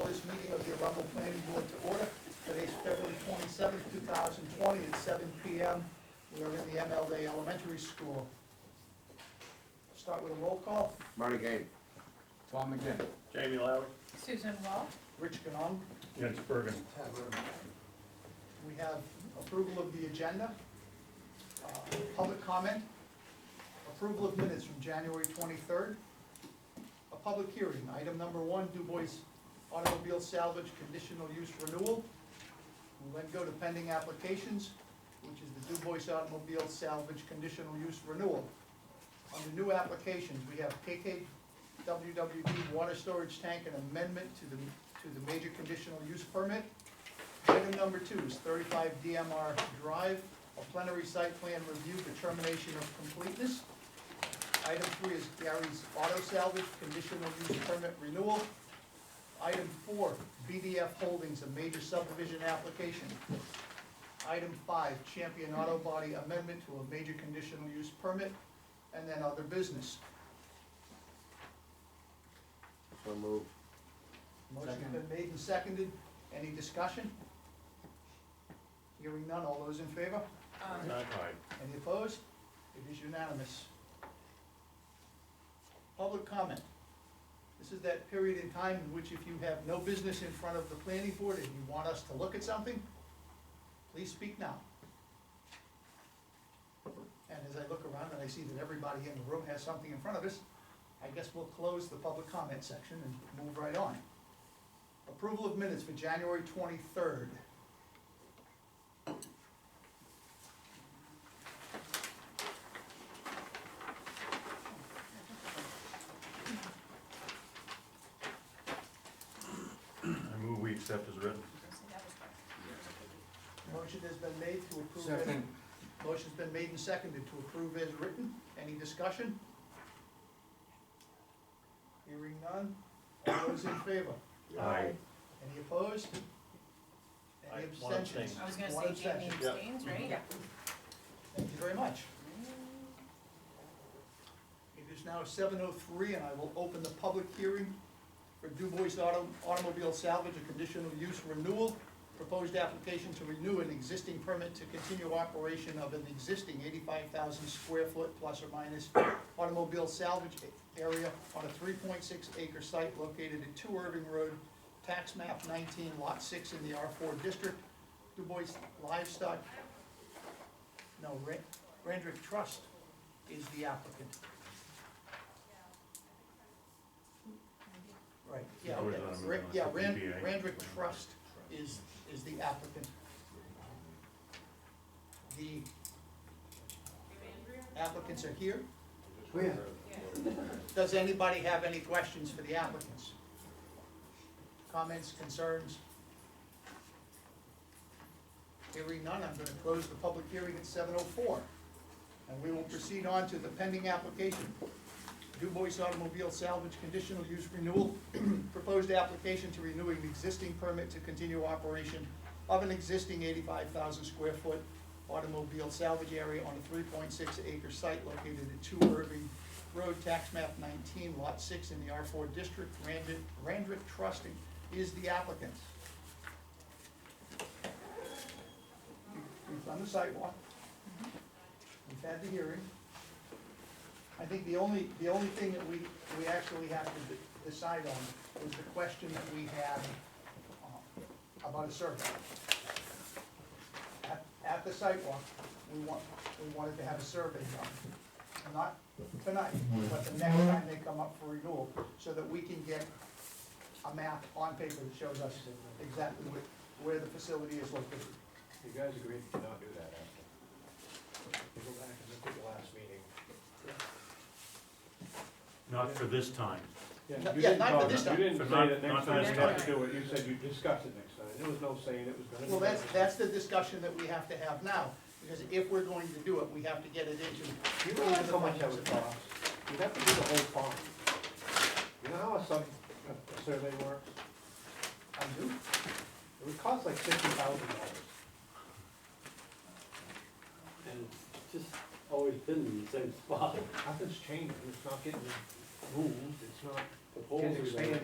this meeting of the Arundel Planning Board to order. Today's February 27th, 2020, at 7 p.m. We are in the MLD Elementary School. Start with a roll call. Marty Gain. Tom McGinn. Jamie Lowry. Susan Wall. Rich Ganong. Jens Bergen. We have approval of the agenda, public comment, approval of minutes from January 23rd, a public hearing, item number 1, Du Bois Automobile Salvage Conditional Use Renewal. We'll then go to pending applications, which is the Du Bois Automobile Salvage Conditional Use Renewal. Under new applications, we have KKWWD Water Storage Tank and amendment to the major conditional use permit. Item number 2 is 35 DMR Drive, a plenary site plan review determination of completeness. Item 3 is Gary's Auto Salvage Conditional Use Permit Renewal. Item 4, BDF Holdings, a major subdivision application. Item 5, Champion Auto Body amendment to a major conditional use permit, and then other business. So moved. Motion's been made and seconded. Any discussion? Hearing none, all those in favor? Any opposed? It is unanimous. Public comment. This is that period in time in which if you have no business in front of the planning board and you want us to look at something, please speak now. And as I look around and I see that everybody in the room has something in front of us, I guess we'll close the public comment section and move right on. Approval of minutes for January 23rd. I move we accept as written. Motion has been made to approve. Second. Motion's been made and seconded to approve as written. Any discussion? Hearing none. All those in favor? Aye. Any opposed? Any Aye, one abstentions? abstain. I was gonna One say Jamie abstention. abstains, right? Yeah. Thank you very much. It is now 7:03, and I will open the public hearing for Du Bois Automobile Salvage, a conditional use renewal. Proposed application to renew an existing permit to continue operation of an existing 85,000 square foot plus or minus automobile salvage area on a 3.6 acre site located at 2 Irving Road, tax map 19, lot 6 in the R4 district. Du Bois Livestock, Randrick Trust is the applicant. Right, yeah, I was okay. on a Ra- yeah, DBA. Randrick Trust is the applicant. The applicants are here. Does anybody have any questions for the applicants? Comments, concerns? Hearing none, I'm gonna close the public hearing at 7:04. And we will proceed on to the pending application. Du Bois Automobile Salvage Conditional Use Renewal. Proposed application to renew an existing permit to continue operation of an existing 85,000 square foot automobile salvage area on a 3.6 acre site located at 2 Irving Road, tax map 19, lot 6 in the R4 district. Randrick Trusting is the applicant. We've done the sidewalk. We've had the hearing. I think the only thing that we actually have to decide on is the question that we had about a survey. At the sidewalk, we wanted to have a survey done, not tonight, but the next time they come up for renewal, so that we can get a map on paper that shows us exactly where the facility is located. You guys agreed to not do that after. You go back and look at the last meeting. Not for this time. Yeah, No, you yeah, didn't not vote for on this it. time. You didn't For say not- that not next for time this you have time. to do it, you said you'd discuss it next time. There was no saying it was gonna be. Well, done. that's the discussion that we have to have now, because if we're going to do it, we have to get it into. You realize how much that would cost? You'd have to do the whole farm. You know how a survey works? I do. It would cost like $50,000. And it's just always been in the same spot. Nothing's changing, it's not getting moved, it's not The poles getting are expanded.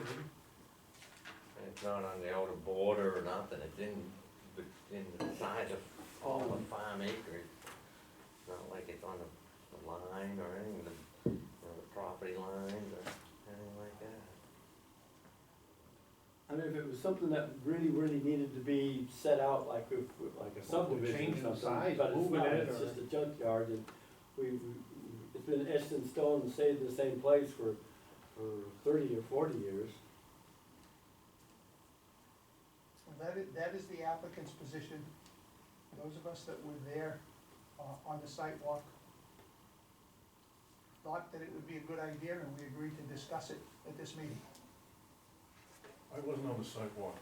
there. it's not on the outer border or nothing, it's in the size of all the farm acreage. It's not like it's on the line or anything, the property lines or anything like that. I mean, if it was something that really, really needed to be set out, like if, like a subdivision changing or the something, size, but it's moving not, it, it's or- just a junkyard, and it's been etched in stone and stayed in the same place for 30 or 40 years. So that is the applicant's position. Those of us that were there on the sidewalk thought that it would be a good idea, and we agreed to discuss it at this meeting. I wasn't on the sidewalk.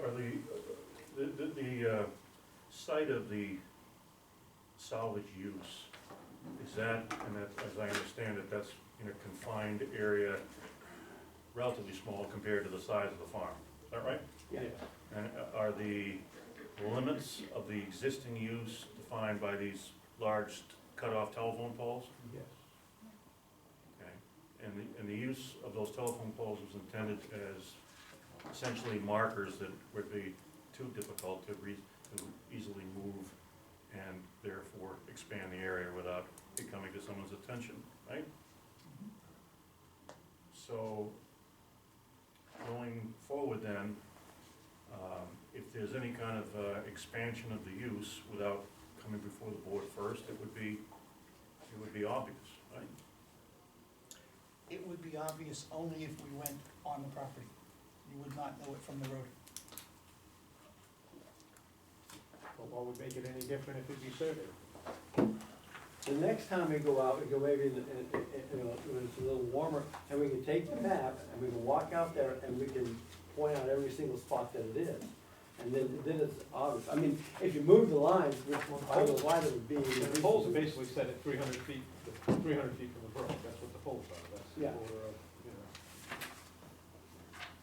Are the site of the salvage use, is that, and that, as I understand it, that's in a confined area, relatively small compared to the size of the farm, is that right? Yeah. And are the limits of the existing use defined by these large cut-off telephone poles? Yes. Okay, and the use of those telephone poles was intended as essentially markers that would be too difficult to easily move and therefore expand the area without it coming to someone's attention, right? So, going forward then, if there's any kind of expansion of the use without coming before the board first, it would be obvious, right? It would be obvious only if we went on the property. You would not know it from the road. But what would make it any different if it'd be surveyed? The next time we go out, we go maybe when it's a little warmer, and we can take the map, and we can walk out there, and we can point out every single spot that it is. And then it's obvious. I mean, if you move the lines, I don't know why it would be. The poles are basically set at 300 feet from the road, that's what the poles are, that's the Yeah. order of,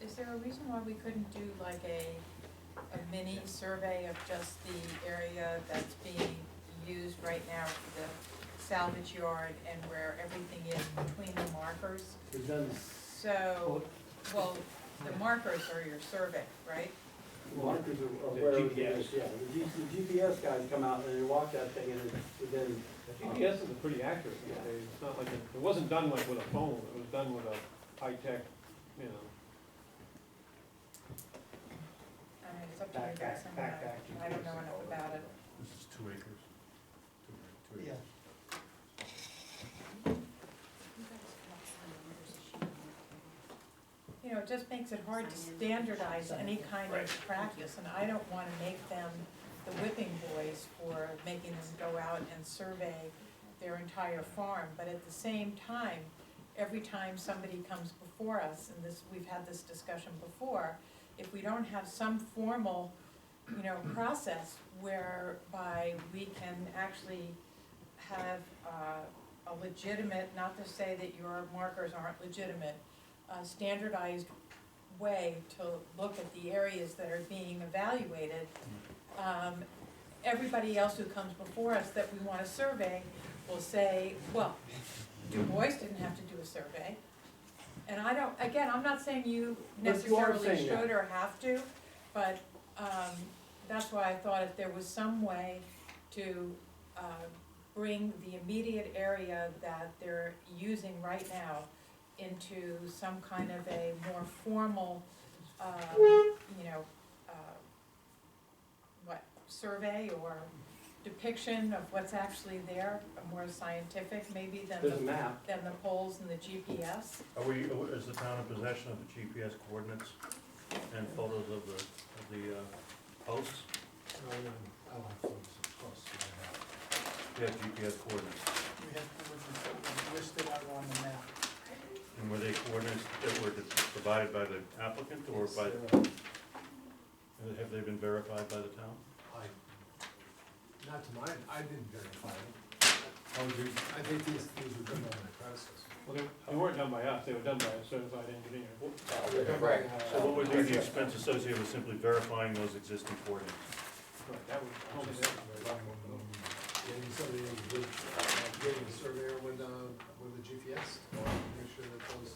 Is there a reason why we couldn't do like a mini survey of just the area that's being used right now for the salvage yard and where everything is between the markers? We've done So, well, the markers are your survey, right? markers of The where it GPS. is, yeah. The GPS guys come out and they walk that thing, and then, The GPS is pretty accurate these days, it's not like, it wasn't done like with a phone, it was done with a high-tech, I mean, it's up to you guys, I don't know enough about it. This is 2 acres. Two Yeah. acres. You know, it just makes it hard to standardize any kind of practice, and I don't wanna make them the whipping boys for making them go out and survey their entire farm, but at the same time, every time somebody comes before us, and this, we've had this discussion before, if we don't have some formal, you know, process whereby we can actually have a legitimate, not to say that your markers aren't legitimate, a standardized way to look at the areas that are being evaluated, everybody else who comes before us that we want to survey will say, well, Du Bois didn't have to do a survey. And I don't, again, I'm not saying you But you are necessarily saying that. should or have to, but, that's why I thought if there was some way to, bring the immediate area that they're using right now into some kind of a more formal, you know, survey or depiction of what's actually there, a more scientific maybe than there's a map. than the poles and the GPS. Is the town in possession of the GPS coordinates and photos of the posts? I'll have photos of course, They have GPS coordinates. We have coordinates that were listed out on the map. And were they coordinates that were provided by the applicant or by, have they been verified by the town? Not to mine, I didn't verify them. I think these were done by my predecessor. well, they weren't done by us, they were done by a certified engineer. Right. So what would be the expense associated with simply verifying those existing coordinates? Right, that was, I don't think that- Getting somebody with, getting a surveyor with the GPS, make sure that those,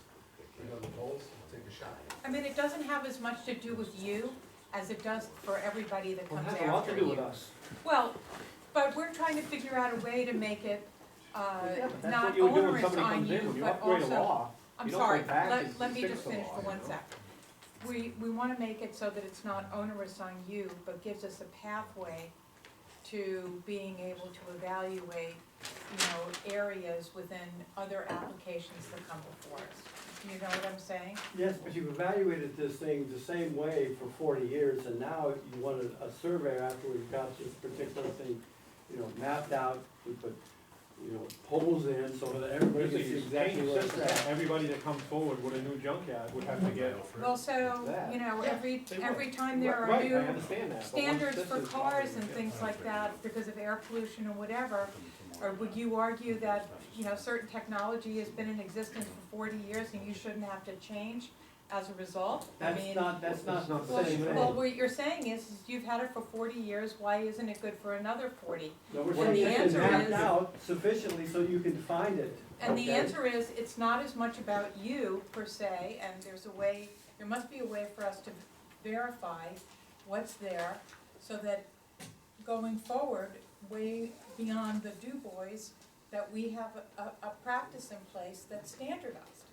the poles, take a shot. I mean, it doesn't have as much to do with you as it does for everybody that Well, it comes has a lot to after do with you. us. Well, but we're trying to figure out a way to make it, Yeah, but that's not what you would do when onerous somebody on comes in, you, when you but upgrade a also, law. I'm You don't go sorry, back let and me fix just the finish law, for you one know? sec. We wanna make it so that it's not onerous on you, but gives us a pathway to being able to evaluate, areas within other applications that come before us. You know what I'm saying? Yes, but you've evaluated this thing the same way for 40 years, and now you want a survey after we've got this particular thing, mapped out, we put, poles in so that everybody can see exactly where it's at. Everybody that comes forward with a new junkyard would have to get. Well, so, That. every they will. time there are Right, I new understand that, but once standards this for is cars already- and things like that because of air pollution or whatever, or would you argue that, certain technology has been in existence for 40 years and you shouldn't have to change as a result? I mean, That's not the well, same well, thing. what you're saying is you've had it for 40 years, why isn't it good for another 40? No, we're and saying the it's answer mapped is- out sufficiently so you can find it. And the okay? answer is, it's not as much about you per se, and there must be a way for us to verify what's there, so that going forward, way beyond the Du Bois, that we have a practice in place that's standardized.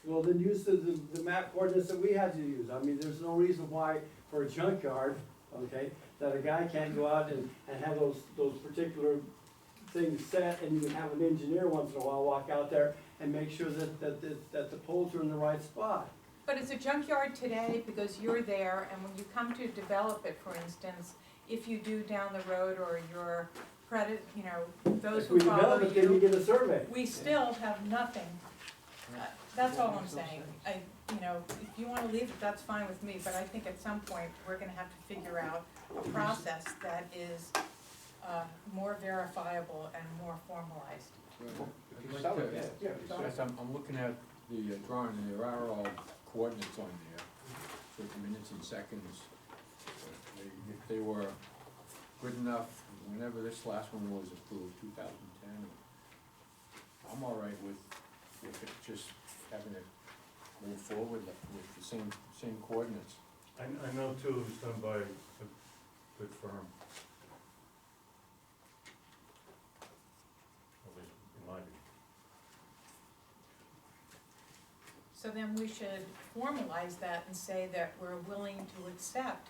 Well, then use the map ordinance that we had to use. I mean, there's no reason why for a junkyard, okay, that a guy can't go out and have those particular things set, and you can have an engineer once in a while walk out there and make sure that the poles are in the right spot. But it's a junkyard today because you're there, and when you come to develop it, for instance, if you do down the road, or your credit, those If who we follow develop it, then you you, get a survey. we still have nothing. That's all I'm saying. If you wanna leave it, that's fine with me, but I think at some point, we're gonna have to figure out a process that is, more verifiable and more formalized. I'd like Sell to- it, yeah, yeah. Yes, I'm looking at the drawing, and there are all coordinates on there, so the minutes and seconds. If they were good enough, whenever this last one was approved, 2010, I'm all right with it just having it move forward with the same coordinates. I know too, it was done by a good firm. At least in my view. So then we should formalize that and say that we're willing to accept,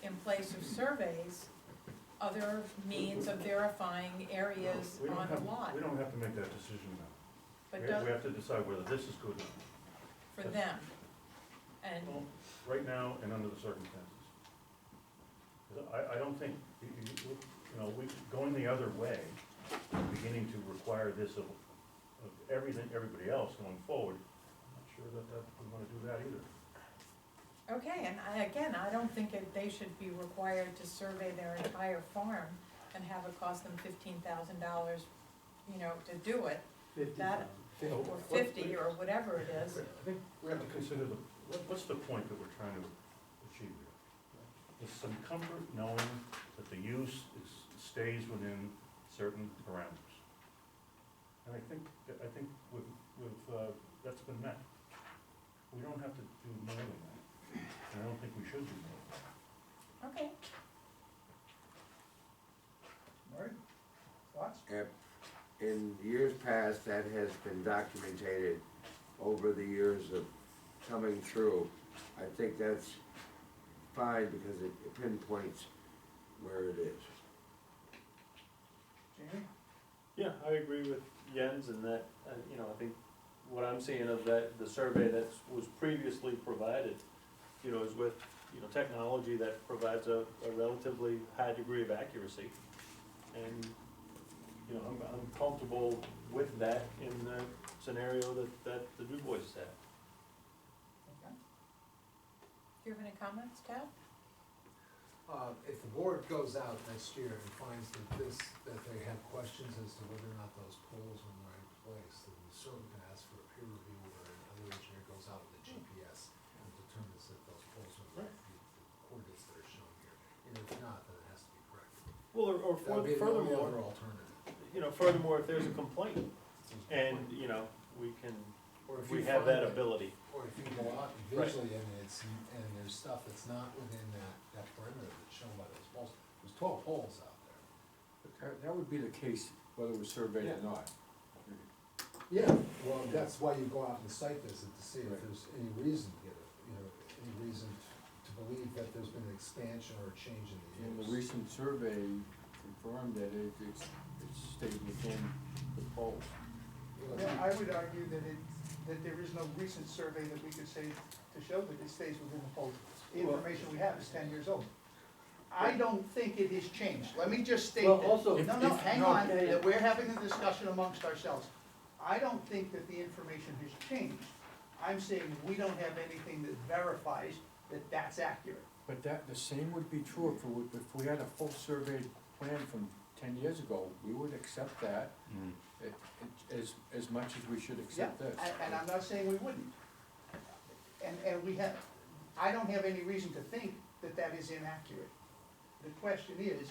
in place of surveys, other means of verifying areas We don't on have- a lot, We don't have to make that decision now. but We does, have to decide whether this is good for them. And, Well, right now and under the circumstances. 'Cause I don't think, we, going the other way, beginning to require this of everybody else going forward, I'm not sure that we wanna do that either. okay, and I don't think they should be required to survey their entire farm and have it cost them $15,000, to do it, 50,000. or 50, or whatever it is. I think we have to consider what's the point that we're trying to achieve here? There's some comfort knowing that the use stays within certain parameters. And I think with that's been met. We don't have to do more than that. And I don't think we should do more. Okay, All right, thoughts? In years past, that has been documented over the years of coming through. I think that's fine because it pinpoints where it is. Jamie? Yeah, I agree with Jens in that, I think what I'm seeing of that, the survey that was previously provided, is with, technology that provides a relatively high degree of accuracy. And, I'm comfortable with that in the scenario that the Du Bois is at. okay. Do you have any comments, Ted? If the board goes out next year and finds that they have questions as to whether or not those poles are in the right place, then you certainly can ask for a peer review where another engineer goes out with a GPS and determines that those poles are the coordinates that are shown here. And if not, then it has to be corrected. Well, or That would be the only other furthermore, alternative. furthermore, if there's a complaint and, we can Or if we you have find that ability. Or if you go out Right. visually and there's stuff that's not within that perimeter that's shown by those poles, there's 12 poles out there. But that would be the case whether it was surveyed or Yeah. not. Yeah, well, that's why you go out and site visit to see if Right. there's any reason to get it, any reason to believe that there's been an expansion or a change in And the the use. recent survey confirmed that it stayed within the poles. Yeah, I would argue that there is no recent survey that we could say to show that it stays within the poles. The information we have is 10 years old. I don't think it has changed. Let me just state Well, that. also- No, hang on, Okay. that we're having a discussion amongst ourselves. I don't think that the information has changed. I'm saying we don't have anything that verifies that that's accurate. But the same would be true if we had a full surveyed plan from 10 years ago, we would accept that as much as we should accept this. And I'm not saying we wouldn't. And we have, I don't have any reason to think that that is inaccurate. The question is,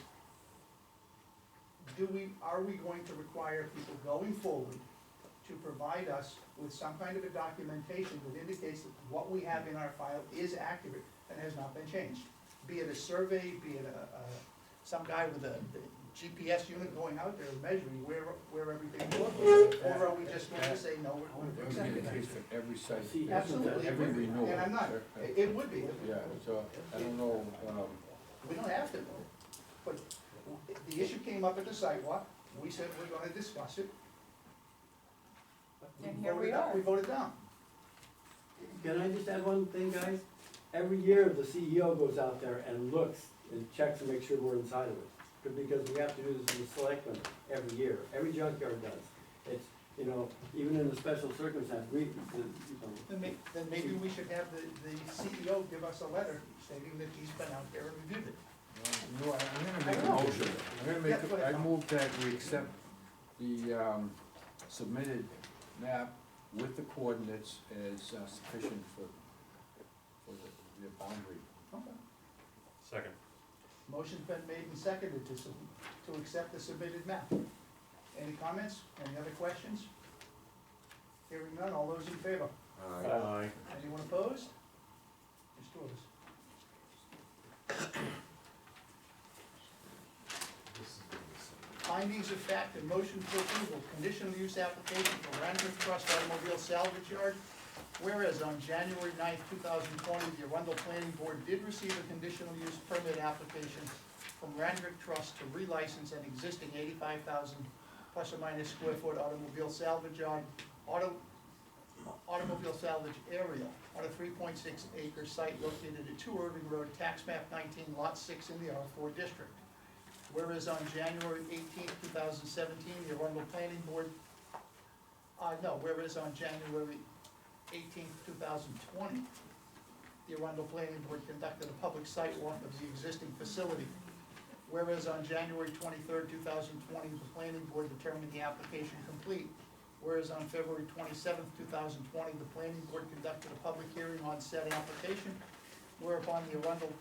are we going to require people going forward to provide us with some kind of a documentation that indicates that what we have in our file is accurate and has not been changed? Be it a survey, be it some guy with a GPS unit going out there measuring where everything is, or are we just going to say, no, we're That would be accepting the that? case for every site. See, Absolutely, it Every would be. renewal. And I'm not, it would be. Yeah, so, I don't know, We don't have to, but the issue came up at the sidewalk, we said we're gonna discuss it. And here we voted up- are. We voted down. Can I just add one thing, guys? Every year, the CEO goes out there and looks and checks to make sure we're inside of it. Because we have to do this in the selectmen every year, every junkyard does. It's, even in a special circumstance, Then maybe we should have the CEO give us a letter stating that he's been out there and reviewed it. you know, I'm gonna make I a know. motion. I'm gonna Yeah, make, go ahead, I Tom. move that we accept the submitted map with the coordinates as sufficient for the boundary. Okay. Second. Motion's been made and seconded to accept the submitted map. Any comments? Any other questions? Hearing none, all those in favor? Aye. Anyone opposed? There's two of us. This is gonna be some- Findings of fact and motion for approval, conditional use application for Randwick Trust Automobile Salvage Yard. Whereas on January 9th, 2020, the Arundel Planning Board did receive a conditional use permit application from Randwick Trust to relicense an existing 85,000 plus or minus square foot automobile salvage yard, automobile salvage area on a 3.6 acre site located at 2 Irving Road, tax map 19, lot 6 in the R4 district. Whereas on January 18th, 2017, the Arundel Planning Board, whereas on January 18th, 2020, the Arundel Planning Board conducted a public site walk of the existing facility. Whereas on January 23rd, 2020, the Planning Board determined the application complete. Whereas on February 27th, 2020, the Planning Board conducted a public hearing on said application, whereupon the Arundel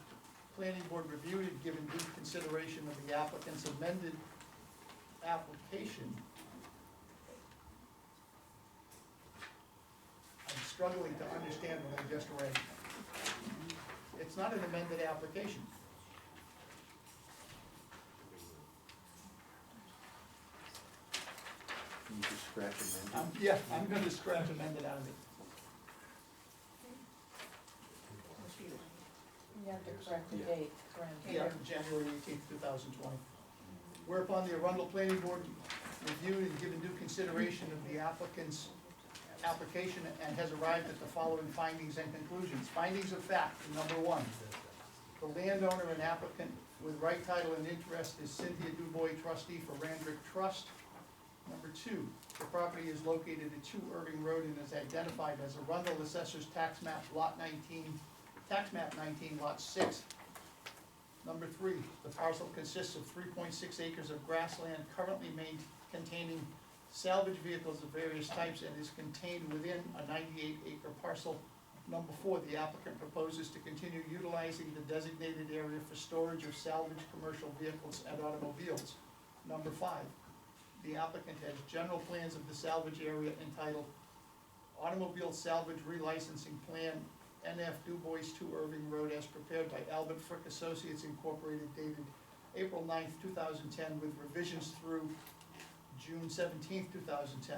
Planning Board reviewed and given due consideration of the applicant's amended application. I'm struggling to understand what I just read. It's not an amended application. Can you just scratch amended? Yeah, I'm gonna scratch amended out of it. You have to correct the Yeah. date, Brent. Yeah, January 18th, 2020. Whereupon the Arundel Planning Board reviewed and given due consideration of the applicant's application and has arrived at the following findings and conclusions. Findings of fact, number one, the landowner and applicant with right title and interest is Cynthia Dubois, trustee for Randwick Trust. Number two, the property is located at 2 Irving Road and is identified as Arundel Assessor's Tax Map Lot 19, Tax Map 19, Lot 6. Number three, the parcel consists of 3.6 acres of grassland currently containing salvage vehicles of various types and is contained within a 98-acre parcel. Number four, the applicant proposes to continue utilizing the designated area for storage of salvage commercial vehicles and automobiles. Number five, the applicant has general plans of the salvage area entitled automobile salvage relicensing plan, NF Du Bois 2 Irving Road, as prepared by Albert Frick Associates Incorporated, dated April 9th, 2010, with revisions through June 17th, 2010.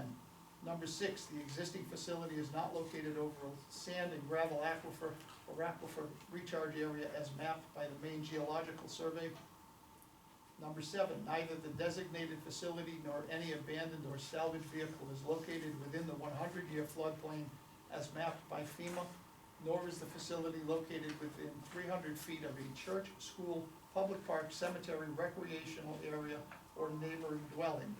Number 6, the existing facility is not located over a sand and gravel aquifer or aquifer recharge area as mapped by the Maine Geological Survey. Number 7, neither the designated facility nor any abandoned or salvage vehicle is located within the 100-year floodplain as mapped by FEMA, nor is the facility located within 300 feet of a church, school, public park, cemetery, recreational area, or neighboring dwelling.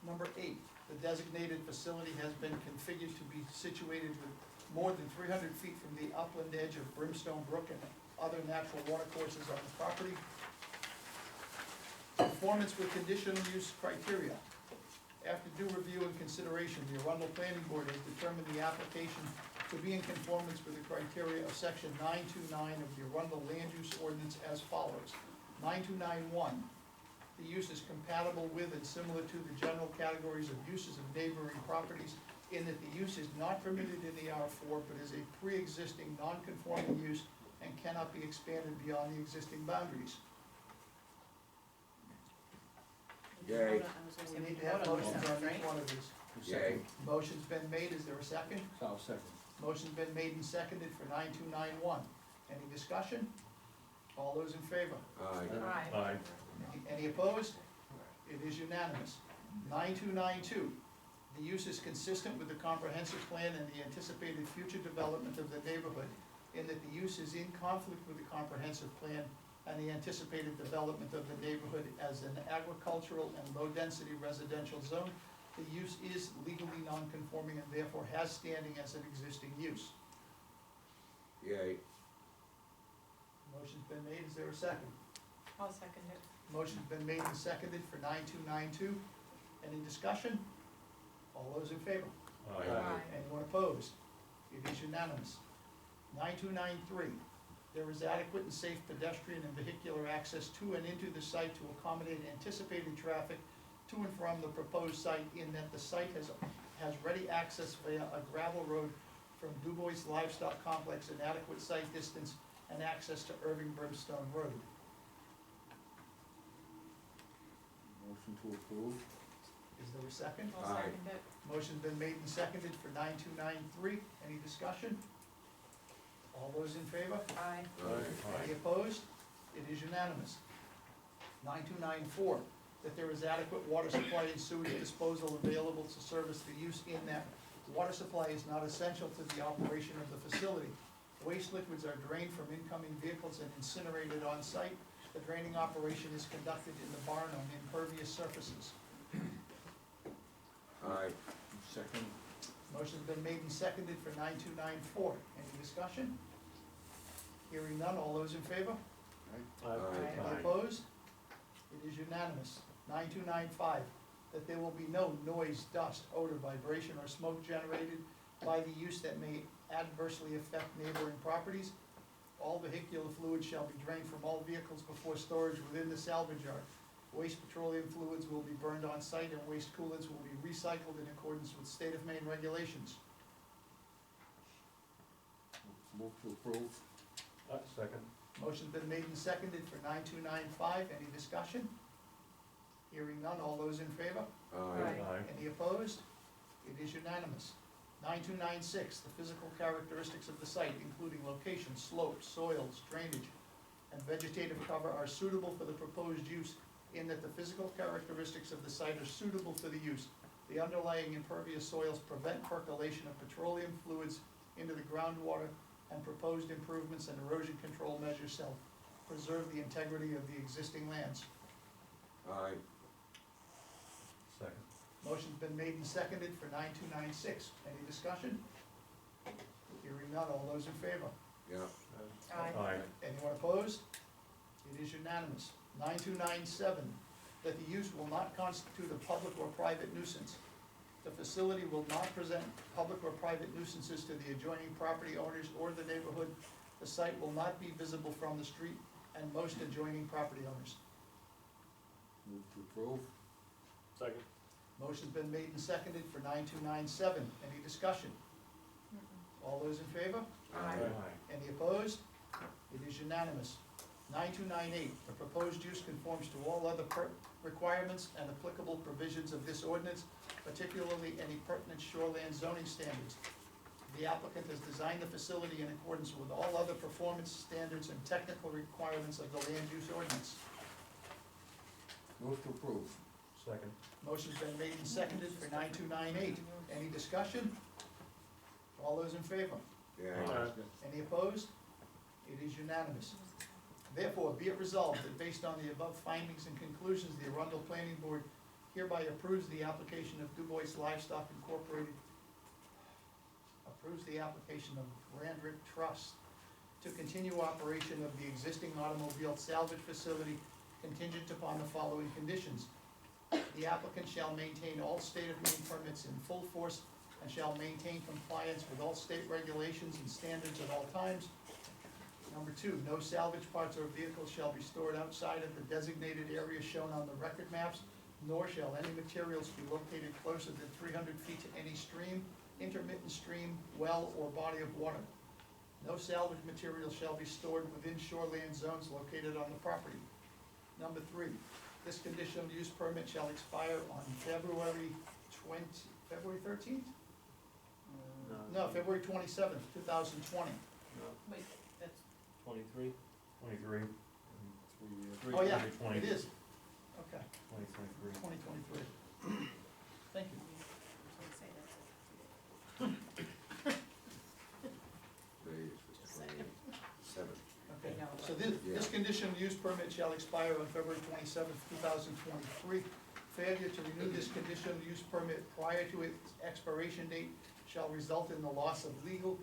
Number 8, the designated facility has been configured to be situated with more than 300 feet from the upland edge of Brimstone Brook and other natural watercourses on the property. Conformance with conditional use criteria. After due review and consideration, the Arundel Planning Board has determined the application to be in conformance with the criteria of section 929 of the Arundel Land Use Ordinance as follows. 9291, the use is compatible with and similar to the general categories of uses of neighboring properties, in that the use is not permitted in the R4, but is a pre-existing non-conforming use and cannot be expanded beyond the existing boundaries. Yay. We need to have motions on each one of these. Yay. Motion's been made, is there a second? I'll second. Motion's been made and seconded for 9291. Any discussion? All those in favor? Aye. Aye. Any opposed? It is unanimous. 9292, the use is consistent with the comprehensive plan and the anticipated future development of the neighborhood, in that the use is in conflict with the comprehensive plan and the anticipated development of the neighborhood as an agricultural and low-density residential zone. The use is legally non-conforming and therefore has standing as an existing use. Yay. Motion's been made, is there a second? I'll second it. Motion's been made and seconded for 9292. Any discussion? All those in favor? Aye. Anyone opposed? It is unanimous. 9293, there is adequate and safe pedestrian and vehicular access to and into the site to accommodate anticipated traffic to and from the proposed site, in that the site has ready access via a gravel road from Du Bois Livestock Complex, and adequate site distance and access to Irving Brimstone Road. Motion to approve. Is there a second? I'll Aye. second it. Motion's been made and seconded for 9293. Any discussion? All those in favor? Aye. Any opposed? It is unanimous. 9294, that there is adequate water supply and sewage disposal available to service the use, in that water supply is not essential to the operation of the facility. Waste liquids are drained from incoming vehicles and incinerated on site. The draining operation is conducted in the barn on impervious surfaces. Aye. Second. Motion's been made and seconded for 9294. Any discussion? Hearing none, all those in favor? Aye. Any opposed? It is unanimous. 9295, that there will be no noise, dust, odor, vibration, or smoke generated by the use that may adversely affect neighboring properties. All vehicular fluids shall be drained from all vehicles before storage within the salvage yard. Waste petroleum fluids will be burned on site, and waste coolants will be recycled in accordance with state of Maine regulations. Move to approve. Second. Motion's been made and seconded for 9295. Any discussion? Hearing none, all those in favor? Aye. Any opposed? It is unanimous. 9296, the physical characteristics of the site, including location, slopes, soils, drainage, and vegetative cover, are suitable for the proposed use, in that the physical characteristics of the site are suitable for the use. The underlying impervious soils prevent percolation of petroleum fluids into the groundwater, and proposed improvements and erosion control measures shall preserve the integrity of the existing lands. Aye. Second. Motion's been made and seconded for 9296. Any discussion? Hearing none, all those in favor? Yeah. Aye. Anyone opposed? It is unanimous. 9297, that the use will not constitute a public or private nuisance. The facility will not present public or private nuisances to the adjoining property owners or the neighborhood. The site will not be visible from the street and most adjoining property owners. Move to approve. Second. Motion's been made and seconded for 9297. Any discussion? All those in favor? Aye. Any opposed? It is unanimous. 9298, the proposed use conforms to all other requirements and applicable provisions of this ordinance, particularly any pertinent shoreland zoning standards. The applicant has designed the facility in accordance with all other performance standards and technical requirements of the land use ordinance. Move to approve. Second. Motion's been made and seconded for 9298. Any discussion? All those in favor? Yeah, Any opposed? It is unanimous. Therefore, be it resolved that based on the above findings and conclusions, the Arundel Planning Board hereby approves the application of Du Bois Livestock Incorporated, approves the application of Randrick Trust to continue operation of the existing automobile salvage facility contingent upon the following conditions. The applicant shall maintain all state of Maine permits in full force and shall maintain compliance with all state regulations and standards at all times. Number two, no salvage parts or vehicles shall be stored outside of the designated area shown on the record maps, nor shall any materials be located closer than 300 feet to any stream, intermittent stream, well, or body of water. No salvage material shall be stored within shoreland zones located on the property. Number three, this conditional use permit shall expire on February 13th? No, February 27th, 2020. Wait, that's, 23? 23, 3 years. Oh, yeah, 2020. it is. Okay, 2023. 2023. Thank you. Okay, so this conditional use permit shall expire on February 27th, 2023. Failure to renew this conditional use permit prior to its expiration date shall result in the loss of legal,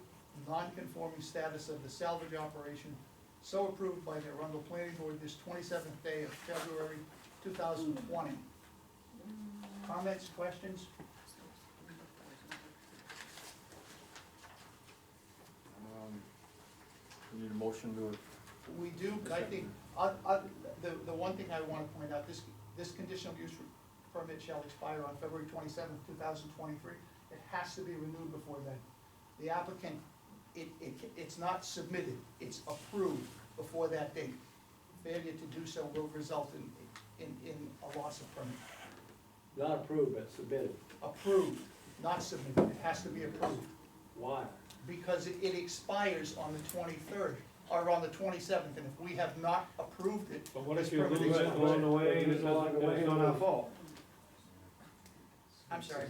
non-conforming status of the salvage operation, so approved by the Arundel Planning Board this 27th day of February 2020. Comments, questions? We need a motion to, We do, I think, the one thing I wanna point out, this conditional use permit shall expire on February 27th, 2023. It has to be renewed before then. The applicant, it's not submitted, it's approved before that date. Failure to do so will result in a loss of permit. Not approved, but submitted. Approved, not submitted, it has to be approved, Why? because it expires on the 23rd, or on the 27th, and if we have not approved it, But what this if you permit lose it expires. along the way, Then and it's no longer it's not our fault? I'm sorry.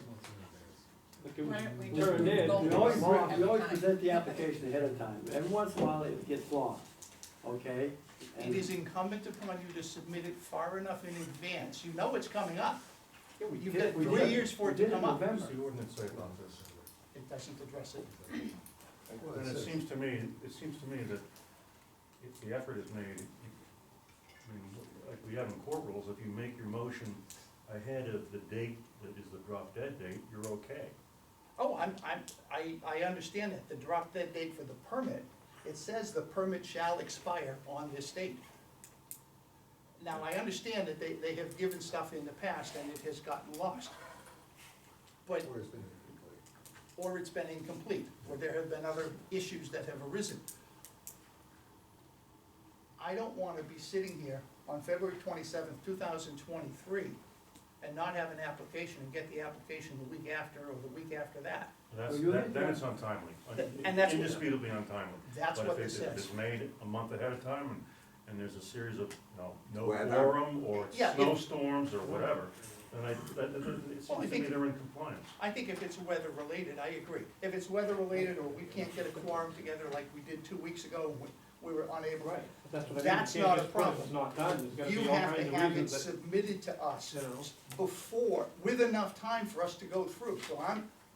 Look, it Why was don't we turned just in, go We you know, always, Every we always time. present the application ahead of time. Every once in a while, it gets lost, okay? It is incumbent upon you to submit it far enough in advance, you know it's coming up. Yeah, we You've did- got we 3 did- years for we it to did in come up. November. What's the ordinance say about this? It doesn't address it. And it seems to me that if the effort is made, I mean, like we have in court rules, if you make your motion ahead of the date that is the drop dead date, you're okay. Oh, I understand that, the drop dead date for the permit, it says the permit shall expire on this date. Now, I understand that they have given stuff in the past and it has gotten lost. But, Or it's been incomplete. or it's been incomplete, or there have been other issues that have arisen. I don't wanna be sitting here on February 27th, 2023, and not have an application and get the application the week after or the week after that. That's, Well, you then had- it's untimely, And that's what- indisputably untimely. That's what But this if it's says. made a month ahead of time, and there's a series of, no Weather. quorum, or Yeah, if- snowstorms, or whatever, then it seems Well, I to me think- they're in compliance. I think if it's weather related, I agree. If it's weather related, or we can't get a quorum together like we did 2 weeks ago, we were unable. Right, but that's what I mean, That's you can't not a just put it, problem. it's not done, there's gotta You be all have kinds to of have it reasons that, submitted to us you know. before, with enough time for us to go through. So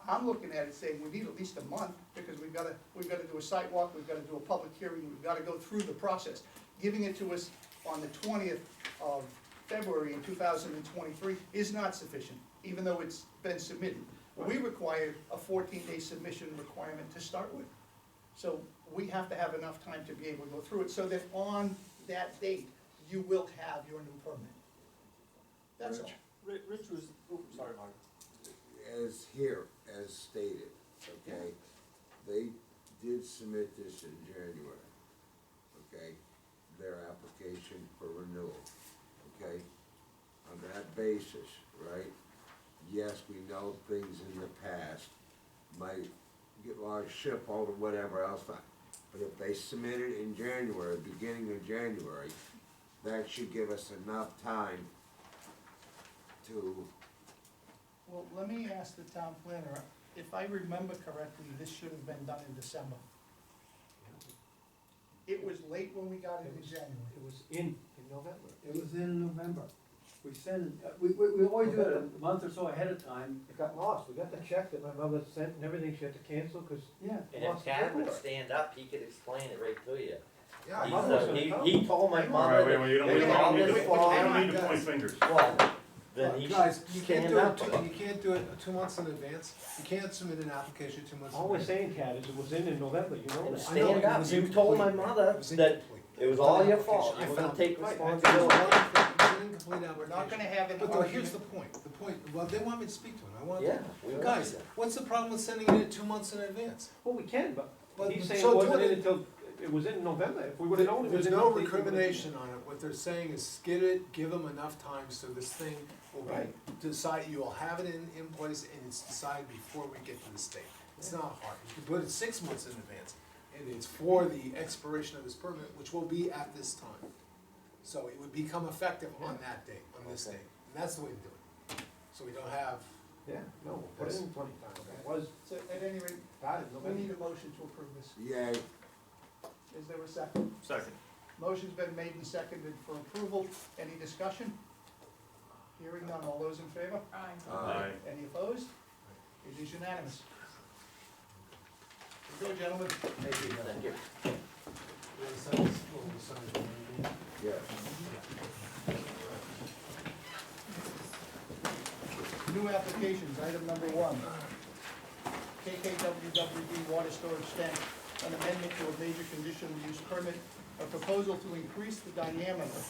I'm looking at it saying we need at least a month, because we've gotta do a site walk, we've gotta do a public hearing, we've gotta go through the process. Giving it to us on the 20th of February in 2023 is not sufficient, even though it's been submitted. We require a 14-day submission requirement to start with. So we have to have enough time to be able to go through it, so that on that date, you will have your new permit. That's all. Rich was, sorry, Mark. As here, as stated, okay, they did submit this in January, okay, their application for renewal, okay? On that basis, right, yes, we know things in the past might get large ship hold or whatever else, fine. But if they submitted in January, beginning of January, that should give us enough time to, Well, let me ask the town planner, if I remember correctly, this should have been done in December. It was late when we got it in January. It was in November. It was in November. We sent, we always do it a month or so ahead of time. It got lost, we got the check that my mother sent and everything, she had to cancel, cause Yeah. And if Tad would stand up, he could explain it right to you. Yeah, My mother was gonna come. He told my All mother right, that wait, you don't, they we did don't all need to, this we farm. don't need to point fingers. Well, then he guys, should you can't stand do up. it, you can't do it 2 months in advance. You can't submit an application 2 months in All we're advance. saying, Tad, is it was in November, you know And that. I know, stand it up, was you told my incomplete. mother It was that incomplete. it was all your fault, Application. you I were gonna found take it. Right, responsibility. It was an incomplete application. We're not gonna have an But here's the argument. point, well, they want me to speak to him, I want Yeah. to. we were Guys, like that. what's the problem with sending it in 2 months in advance? Well, we can, but But- he's saying so it wasn't do it- in until, it was in November, if we would've known it was There's in. no complete, we would've- recrimination on it, what they're saying is skid it, give them enough time so this thing will be Right. decided, you'll have it in place and it's decided before we get to the state. It's not hard, you can put it 6 months in advance, and it's for the expiration of this permit, which will be at this time. So it would become effective on that date, on this Okay. date, and that's the way to do it. So we don't have, Yeah, no, we'll put it in plenty of time, it was So at any rate, started we November. need a motion to approve this. yay, Is there a second? Second. Motion's been made and seconded for approval. Any discussion? Hearing none. All those in favor? Aye. Aye. Any opposed? It is unanimous. Good, go, gentlemen. thank you, Thank you. We'll sign this, we'll sign it. yes. New applications, item number 1. KKWWD Water Storage Tank, an amendment to a major conditional use permit, a proposal to increase the diameter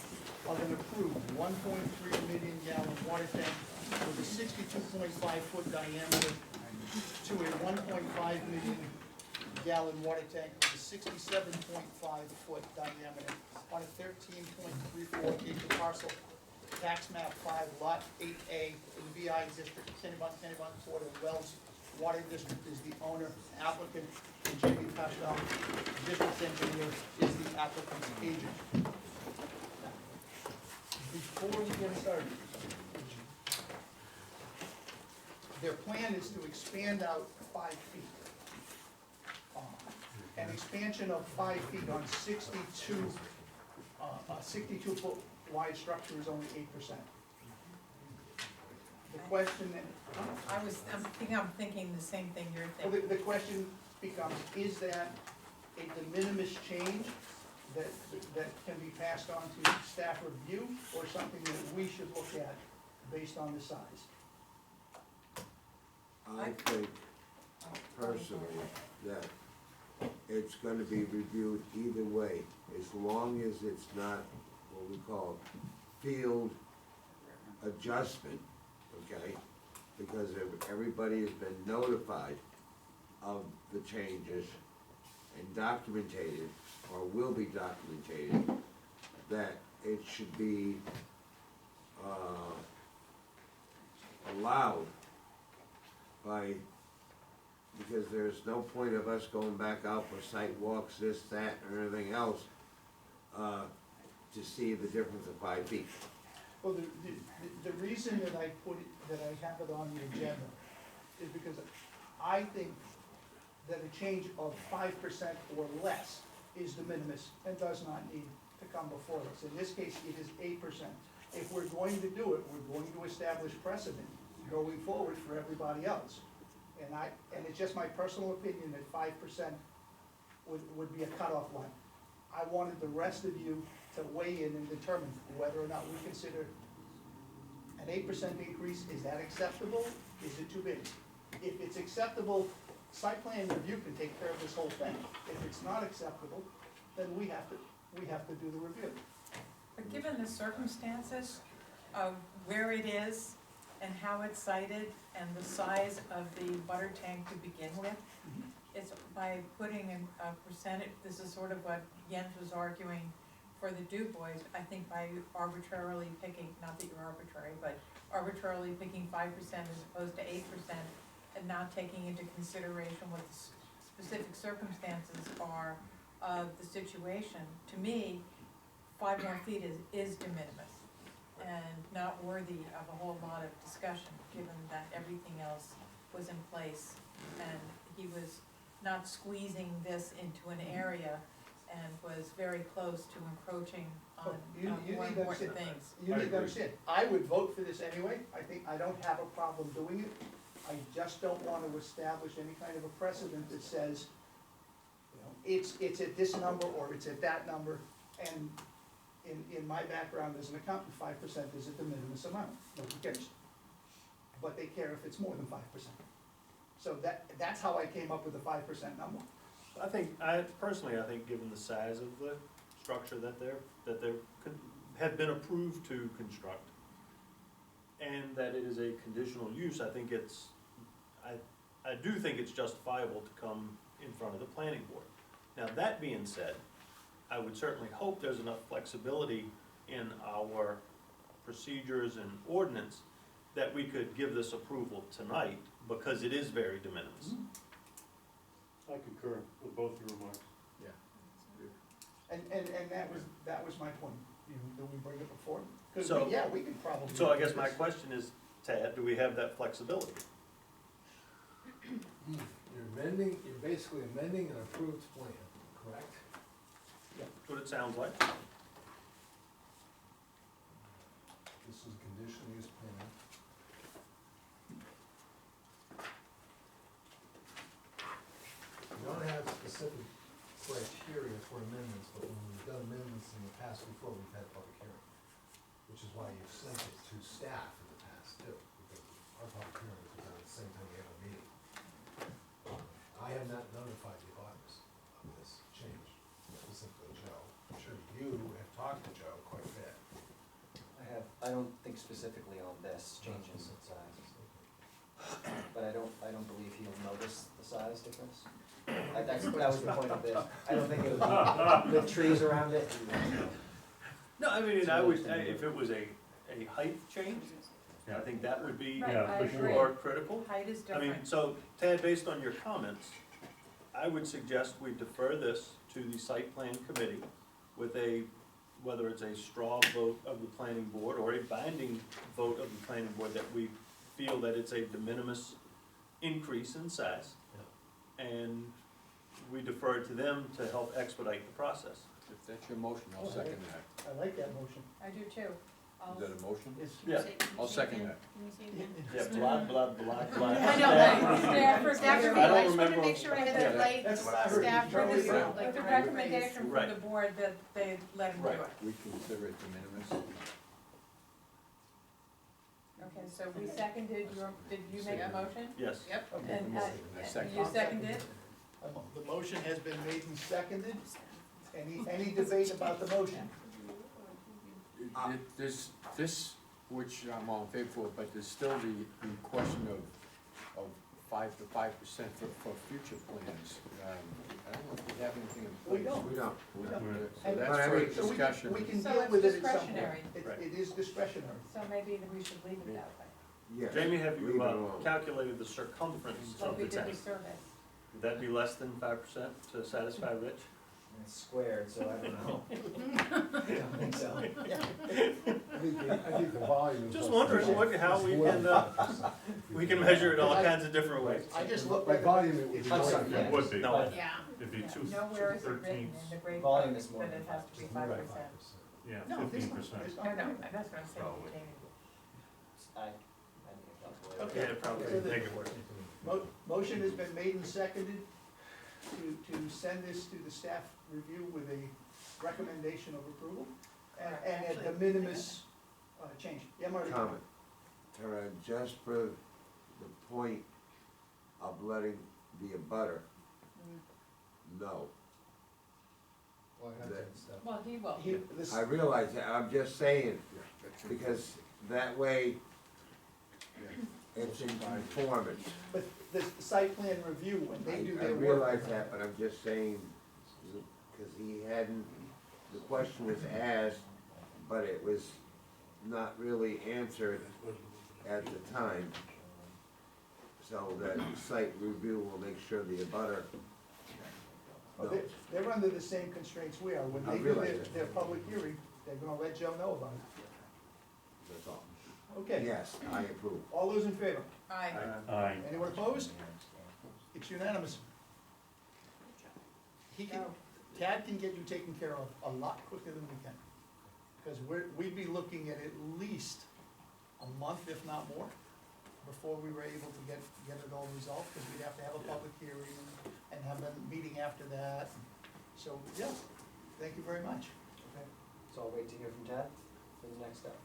of an approved 1.3 million gallon water tank with a 62.5 foot diameter to a 1.5 million gallon water tank with a 67.5 foot diameter on a 13.34 acre parcel, tax map 5, lot 8A, in the VI district, Kennebunk, Port and Wells Water District is the owner, applicant, and Jamie Pascal, district engineer, is the applicant's agent. Before we get started, their plan is to expand out 5 feet. An expansion of 5 feet on 62 foot wide structure is only 8%. The question, I'm thinking the same thing you're well, thinking. the question becomes, is that a de minimis change that can be passed on to staff review, or something that we should look at based on the size? I think personally that it's gonna be reviewed either way, as long as it's not what we call field adjustment, okay? Because if everybody has been notified of the changes and documented, or will be documented, that it should be, allowed by, because there's no point of us going back out for site walks, this, that, or anything else, to see the difference of 5 feet. Well, the reason that I put it, that I have it on the agenda is because I think that a change of 5% or less is de minimis and does not need to come before us. In this case, it is 8%. If we're going to do it, we're going to establish precedent going forward for everybody else. And it's just my personal opinion that 5% would be a cutoff line. I wanted the rest of you to weigh in and determine whether or not we consider an 8% increase, is that acceptable? Is it too big? If it's acceptable, site plan review can take care of this whole thing. If it's not acceptable, then we have to do the review. But given the circumstances of where it is and how it's sited and the size of the water tank to begin with. It's by putting in a percentage, this is sort of what Jens was arguing for the Du Bois, I think by arbitrarily picking, not that you're arbitrary, but arbitrarily picking 5% as opposed to 8% and not taking into consideration what the specific circumstances are of the situation. To me, 5 more feet is de minimis and not worthy of a whole lot of discussion, given that everything else was in place and he was not squeezing this into an area and was very close to encroaching on You more need to important understand- things. You I need to agree. understand, I would vote for this anyway, I don't have a problem doing it. I just don't want to establish any kind of a precedent that says, you know, it's at this number or it's at that number. And in my background as an accountant, 5% is a de minimis amount, nobody cares. But they care if it's more than 5%. So that's how I came up with the 5% number. I think, personally, I think given the size of the structure that have been approved to construct, and that it is a conditional use, I think I do think it's justifiable to come in front of the planning board. Now, that being said, I would certainly hope there's enough flexibility in our procedures and ordinance that we could give this approval tonight, because it is very de minimis. I concur with both your remarks. And that was my point. Did we bring it before? Because, So- yeah, we could probably. So I guess do my this. question is, Tad, do we have that flexibility? You're basically amending an approved plan, correct? That's what it sounds like. This is a conditional use plan. We don't have specific criteria for amendments, but when we've done amendments in the past before, we've had public hearing. Which is why you've sent it to staff in the past too, because our public hearing was done at the same time we have a meeting. I have not notified the abutters of this change, specifically Joe. I'm sure you have talked to Joe quite a bit. I don't think specifically on this change in size, but I don't believe he'll notice the size difference. That was the point of this. I don't think it would be with trees around it. No, I mean, if it was a height change, I think that would be Right, Yeah, I for agree. more critical. Height is I mean, different. so Tad, based on your comments, I would suggest we defer this to the site plan committee with whether it's a straw vote of the planning board or a binding vote of the planning board, that we feel that it's a de minimis increase in size. And we defer to them to help expedite the process. If that's your motion, I'll second that. I like that motion. I do too. Is that a motion? It's- Yeah, I'll second that. yeah, blah, blah, blah, blah. I know, right. Staff for I don't I just wanna remember. make sure I had Yeah, the right That's what I heard. staff for Charlie this, Brown. like the recommendation from Right. the board that they let him do Right. it. We consider it de minimis. Okay, so we seconded did you make a motion? Yes. Yep. Okay. And, I second. you seconded? The motion has been made and seconded. Any debate about the motion? This, which I'm all in favor for, but there's still the question of 5% for future plans. I don't know if we have anything in place. We don't. We don't. We- Right. So And- that's But I for mean- So discussion. we can So deal it's with it at some point. discretionary. It is discretionary. So maybe we should leave it that way, Yes. Jamie, have Leave you it alone. calculated the circumference like of we the did tank? the survey. Would that be less than 5% to satisfy Rich? It's squared, so I don't know. I don't think so. I think the volume is. Just what's wondering involved. how we It's can, more than 5%. We can measure it all kinds of different ways. I just looked By at. volume, it would be I'm more sorry, than yeah. It would be, No, Yeah. it'd be Nowhere is it written 2/13, in the grade Volume book is more that than it has to be 5%. More than 5%. yeah, No, there's 15%. not. There's No, not. no, that's what I'm saying, Probably. Jamie. I think it calculated. Okay. Yeah, probably, So the- make it work. Motion has been made and seconded to send this to the staff review with a recommendation of approval and a de minimis change. Yeah, Marty? Comment. Tara, just for the point of letting the abutter know. Well, I have to step. Well, he will. This, I realize that, I'm just saying, because that way, It's in conformance. But the site plan review, when they do I their work. realize that, but I'm just saying, because he hadn't, the question was asked, but it was not really answered at the time. So that the site review will make sure the abutter Well, knows. they're under the same constraints we are. When I they do realize that. their public hearing, they're gonna let Joe know about it. That's all. Okay. Yes, I approve. All those in favor? Aye. Aye. Anyone opposed? It's unanimous. Tad can get you taken care of a lot quicker than we can. Because we'd be looking at least a month, if not more, before we were able to get it all resolved, because we'd have to have a public hearing and have a meeting after that. So, yeah, thank you very much. Okay, so I'll wait to hear from Tad for the next step.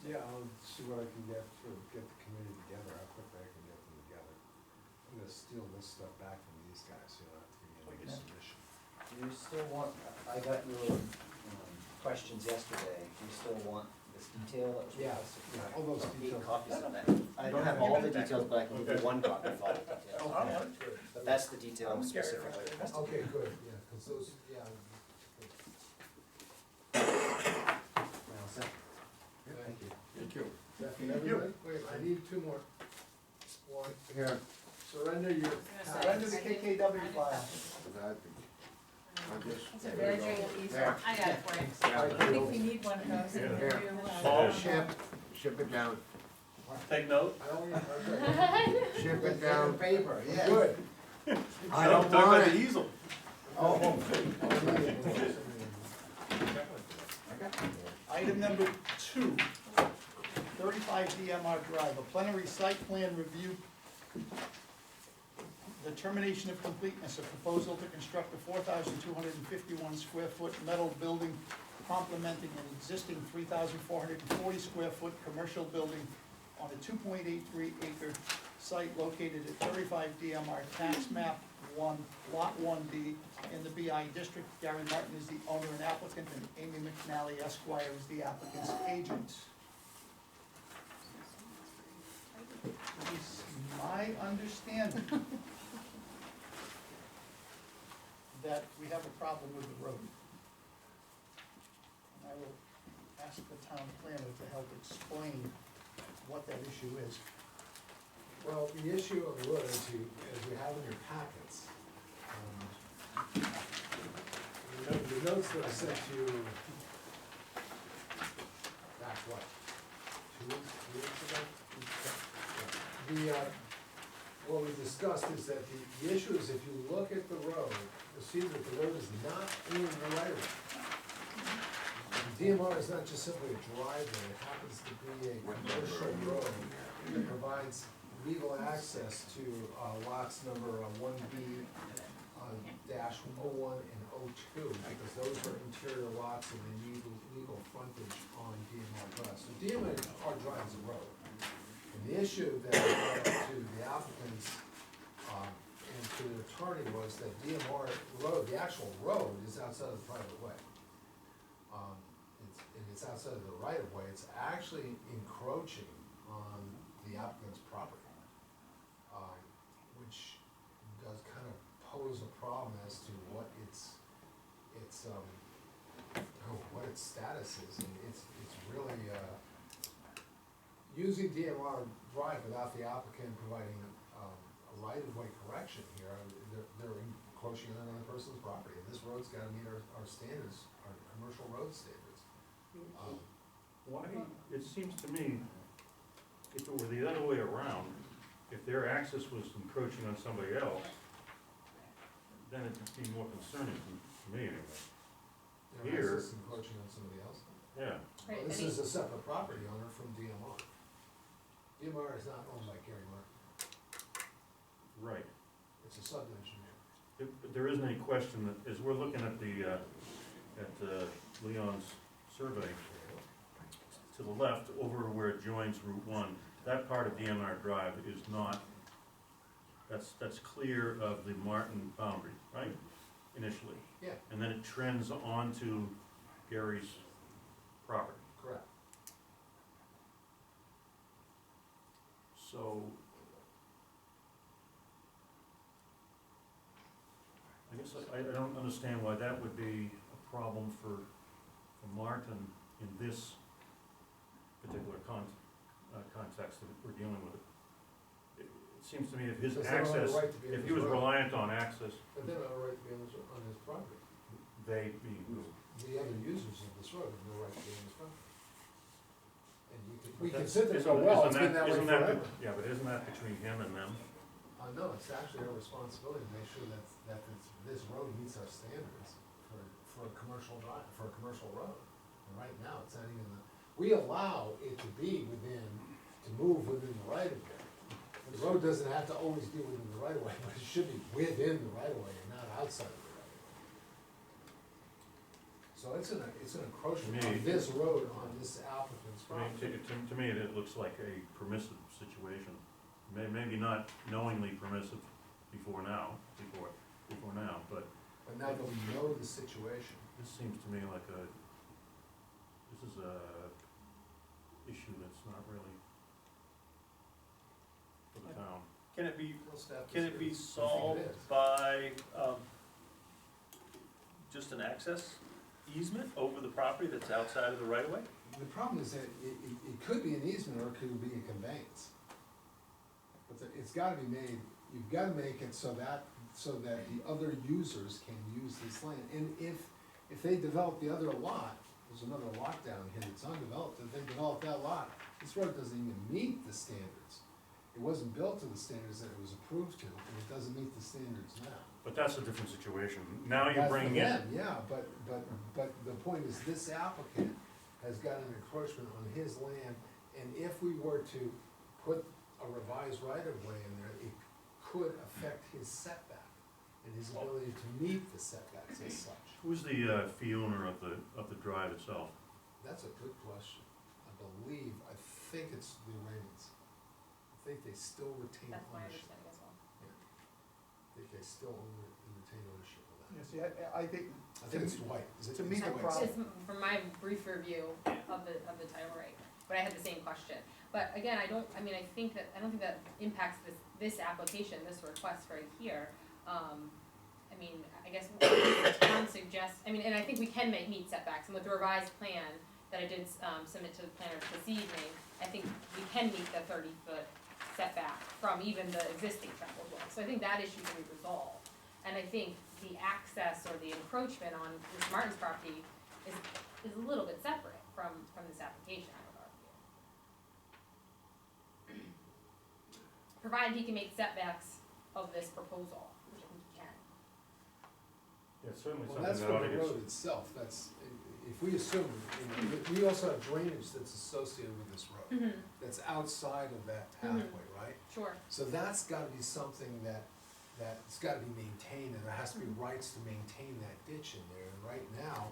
Yeah, I'll see what I can get the committee together, how quickly I can get them together. I'm gonna steal this stuff back from these guys, you know, to give me a submission. Do you still want, I got your, questions yesterday, do you still want this detail that was Yeah, requested? yeah, all those 8 details. copies of that. I don't have all the details, but I can give you one copy of all the details. But that's the detail I'm scared. specifically requested. Okay, good, yeah, because those, yeah. Well, so, Thank you. Thank you. Is that from everybody? Wait, I need two more. One, Here, surrender your. Surrender the KKW file. I'm just. It's a very good easel. There. I got it for you. Yeah. I think we need one of those. Yeah. Here. Paul, Ship it down, take note. I don't need, okay. ship it down. Paper, yeah. Good. I don't want it. easel. Oh. Item number 2, 35 DMR Drive, a plenary site plan review. Determination of completeness, a proposal to construct a 4,251 square foot metal building complementing an existing 3,440 square foot commercial building on a 2.83 acre site located at 35 DMR Tax Map 1, Lot 1B in the BI District. Gary Martin is the owner and applicant, and Amy McNally Esquire is the applicant's agent. It is my understanding that we have a problem with the road. And I will ask the town planner to help explain what that issue is. Well, the issue of the road, as you have in your packets, the notes that I sent you, back what, 2 weeks ago? What we discussed is that the issue is if you look at the road, you'll see that the road is not in the right of way. The DMR is not just simply a driveway, it happens to be a commercial road that provides legal access to lots number 1B dash 01 and 02, because those are interior lots and they need legal frontage on DMR Drive. So DMR Drive is a road. And the issue that I brought up to the applicants and to the attorney was that DMR Road, the actual road, is outside of the private way. It's outside of the right of way, it's actually encroaching on the applicant's property, which does kind of pose a problem as to what its status is, and it's really, using DMR Drive without the applicant providing a right-of-way correction here, they're encroaching on another person's property, and this road's gotta meet our standards, our commercial road standards. Why, it seems to me, if it were the other way around, if their access was encroaching on somebody else, then it'd be more concerning to me anyway. Their Here- access encroaching on somebody else. Yeah, Right, This any- is a separate property owner from DMR. DMR is not owned by Gary Martin, right. it's a subdivision. But there isn't any question that, as we're looking at Leon's survey, to the left, over where it joins Route 1, that part of DMR Drive is not, that's clear of the Martin boundary, right? Initially. Yeah, And then it trends onto Gary's property. correct. So, I guess I don't understand why that would be a problem for Martin in this particular context that we're dealing with. It seems to me if his Because they don't have a access, right to be on if his he was road. reliant on access, But they don't have a right to be on his property. they, being who? The other users of this road have no right to be on his property. And you can, But we can that's- sit there and go, isn't- well, isn't it's been that way isn't that forever. Yeah, but isn't that between him and them? No, it's actually our responsibility to make sure that this road meets our standards for a commercial drive, for a commercial road. And right now, it's not even, we allow it to be within, to move within the right of way. The road doesn't have to always be within the right of way, but it should be within the right of way and not outside of the right of way. So it's an encroachment on Me- this road, on this applicant's I mean, property. to me, it looks like a permissive situation. Maybe not knowingly permissive before now, but But now that we know the situation, this seems to me like this is a issue that's not really for the town. Can it be, well, staff can it be disagrees. solved I think it is. by, just an access easement over the property that's outside of the right of way? The problem is that it could be an easement or it could be a conveyance. But it's gotta be made, you've gotta make it so that the other users can use this land. And if they develop the other lot, there's another lot down here that's undeveloped, if they develop that lot, this road doesn't even meet the standards. It wasn't built to the standards that it was approved to, and it doesn't meet the standards now. But that's a different situation. Now you're That's for bringing in, them, yeah, but the point is, this applicant has got an encroachment on his land, and if we were to put a revised right-of-way in there, it could affect his setback and his ability to meet the setbacks as such. who's the fee owner of the drive itself? That's a good question. I think it's the Raymond's. I think they still retain That's my ownership. understanding as well. I think they still retain ownership of that. You see, I think. I think it's Dwight. Is it? to me, it's the Dwight. problem- Just from my brief review of the title right, but I had the same question. But again, I don't think that impacts this application, this request right here. I guess what the town suggests, and I think we can meet setbacks, and with the revised plan that I did, submit to the planners this evening, I think we can meet the 30-foot setback from even the existing travel way. So I think that issue can be resolved. And I think the access or the encroachment on Mr. Martin's property is a little bit separate from this application, I would argue. Provided he can make setbacks of this proposal, which I think he can. Yeah, it's certainly Well, something that's that for ought to the get. road itself, if we assume, we also have drainage that's associated with this road, Mm-hmm. that's outside of that pathway, right? Sure. So that's gotta be something that's gotta be maintained, and there has to be rights to maintain that ditch in there, and right now,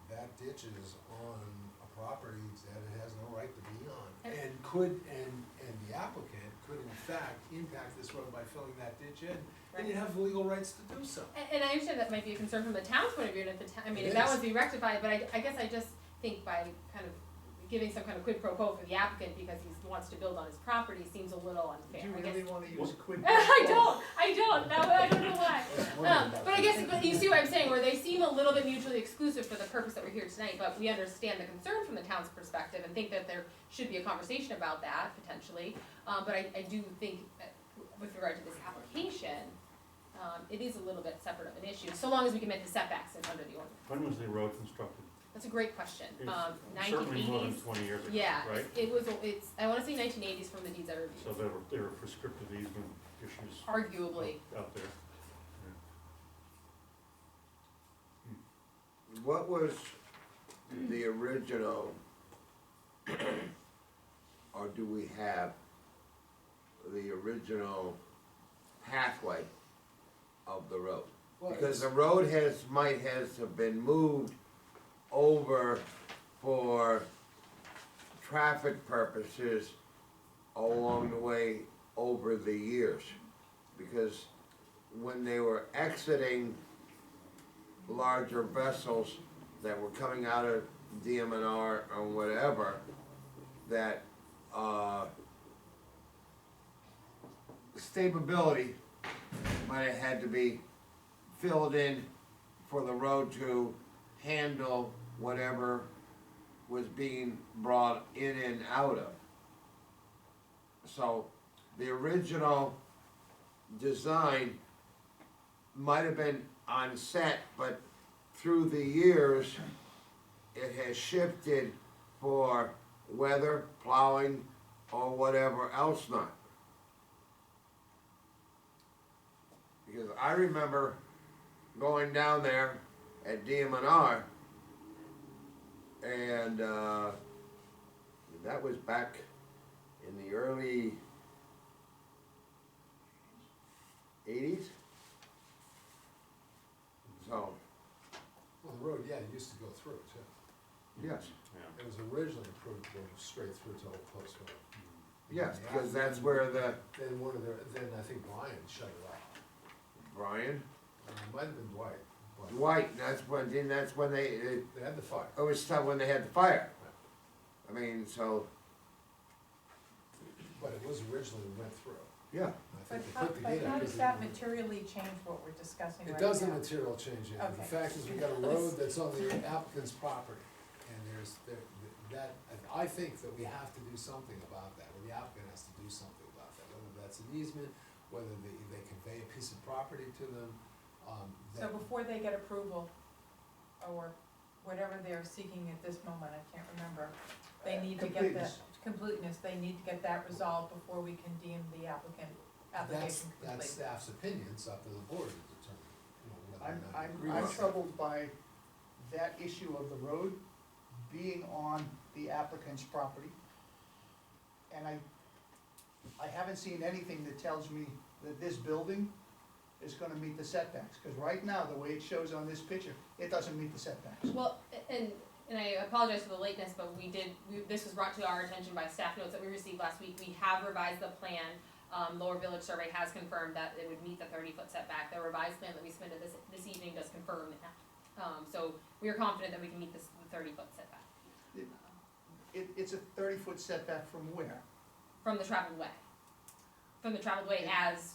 that ditch is on a property that it has no right to be on. And the applicant could in fact impact this road by filling that ditch in, and you have legal rights to do so. And I understand that might be a concern from the town's point of view, and if the town, It if that is. was to be rectified, but I guess I just think by kind of giving some kind of quid pro quo for the applicant because he wants to build on his property seems a little Do unfair, you I guess. really wanna use a quid? I don't know why. That's one of the But I guess, but you see what I'm saying, where they seem a little bit mutually exclusive for the purpose that we're here tonight, but we understand the concern from the town's perspective and think that there should be a conversation about that potentially. But I do think that with regard to this application, it is a little bit separate of an issue, so long as we can make the setbacks and under the ordinance. When was the road constructed? That's a great question. It's 1980s. Certainly more than 20 years ago, Yeah, right? it's, I wanna say 1980s from the deeds I reviewed. So there were prescriptive easement issues Arguably. out there. What was the original, or do we have the original pathway of the road? Well, Because the road might have been moved over for traffic purposes along the way over the years. Because when they were exiting larger vessels that were coming out of DMNR or whatever, that stability might have had to be filled in for the road to handle whatever was being brought in and out of. So, the original design might have been on set, but through the years, it has shifted for weather, plowing, or whatever else not. Because I remember going down there at DM&R, and that was back in the early 80s. So, Well, the road, yeah, it used to go through too. yes, It was originally approved to go straight through to Old Post Road. yes, because that's where the, Then then I think Brian shut it off. Brian, It might have been Dwight, but Dwight, that's when it they had the fire. was tough when they had the fire. I mean, so, But it was originally went through. yeah, I But think they how, put the but gate how up does because that it. materially change what we're discussing right It now? doesn't material change it. The Okay. fact is, we got a road that's on the applicant's property, and I think that we have to do something about that, or the applicant has to do something about that, whether that's an easement, whether they convey a piece of property to them, So that, before they get approval, or whatever they're seeking at this moment, I can't remember, they need to get the completeness, they need to get that resolved before we can deem the application that's complete. staff's opinion, it's up to the board to determine, whether or not they agree I'm with it. troubled by that issue of the road being on the applicant's property. And I haven't seen anything that tells me that this building is gonna meet the setbacks, cause right now, the way it shows on this picture, it doesn't meet the setbacks. Well, and I apologize for the lateness, but this was brought to our attention by staff notes that we received last week. We have revised the plan. Lower Village Survey has confirmed that it would meet the 30-foot setback. The revised plan that we submitted this evening does confirm that. So we are confident that we can meet the 30-foot setback. It's a 30-foot setback from where? From the traveled way. From the traveled way as,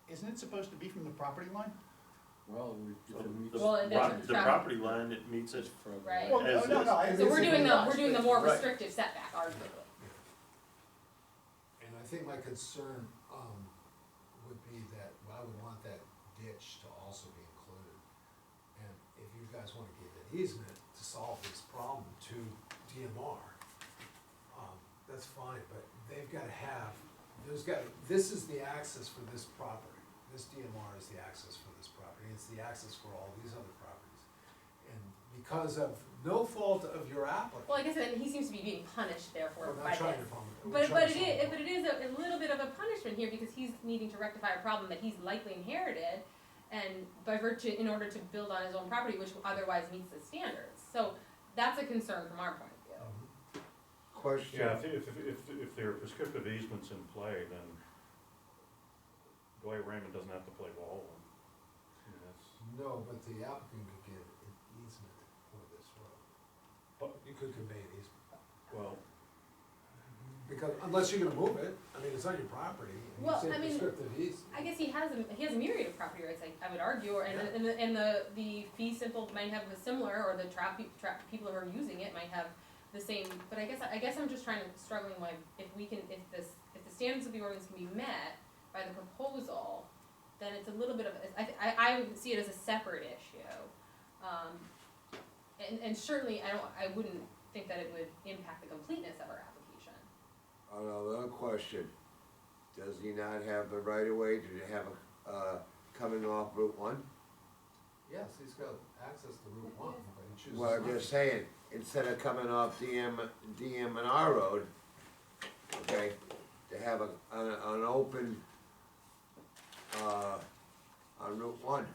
Isn't it supposed to be from the property line? well, So if it meets. Well, it doesn't the travel. property line, it meets it. further Right. away. Well, As no, is. I so we're doing agree. the more Right. restrictive setback, arguably. And I think my concern, would be that, I would want that ditch to also be included. And if you guys wanna give an easement to solve this problem to DMR, that's fine, but they've gotta have, this is the access for this property. This DMR is the access for this property, it's the access for all these other properties. And because of no fault of your applicant, Well, like I said, he seems to be being punished therefore we're by not trying this. to problem. But it is a little bit of a punishment here because he's needing to rectify a problem that he's likely inherited and by virtue, in order to build on his own property, which otherwise meets the standards. So that's a concern from our point of view. question. Yeah, if there are prescriptive easements in play, then Dwight Raymond doesn't have to play ball. I mean, that's, No, but the applicant could get an easement for this road. But- You could convey an easement, well, because unless you're gonna move it, I mean, it's on your property, and you Well, say I mean, prescriptive easement. I guess he has a myriad of property rights, I would argue, and the fee simple might have a similar, or the people who are using it might have the same, but I guess I'm just struggling with, if the standards of the ordinance can be met by the proposal, then it's a little bit of, I would see it as a separate issue. And certainly, I wouldn't think that it would impact the completeness of our application. Another question, does he not have the right of way to have coming off Route 1? Yes, he's got access to Route 1, but he chooses Well, I'm not just to. saying, instead of coming off DM&R Road, okay, to have an open, on Route 1,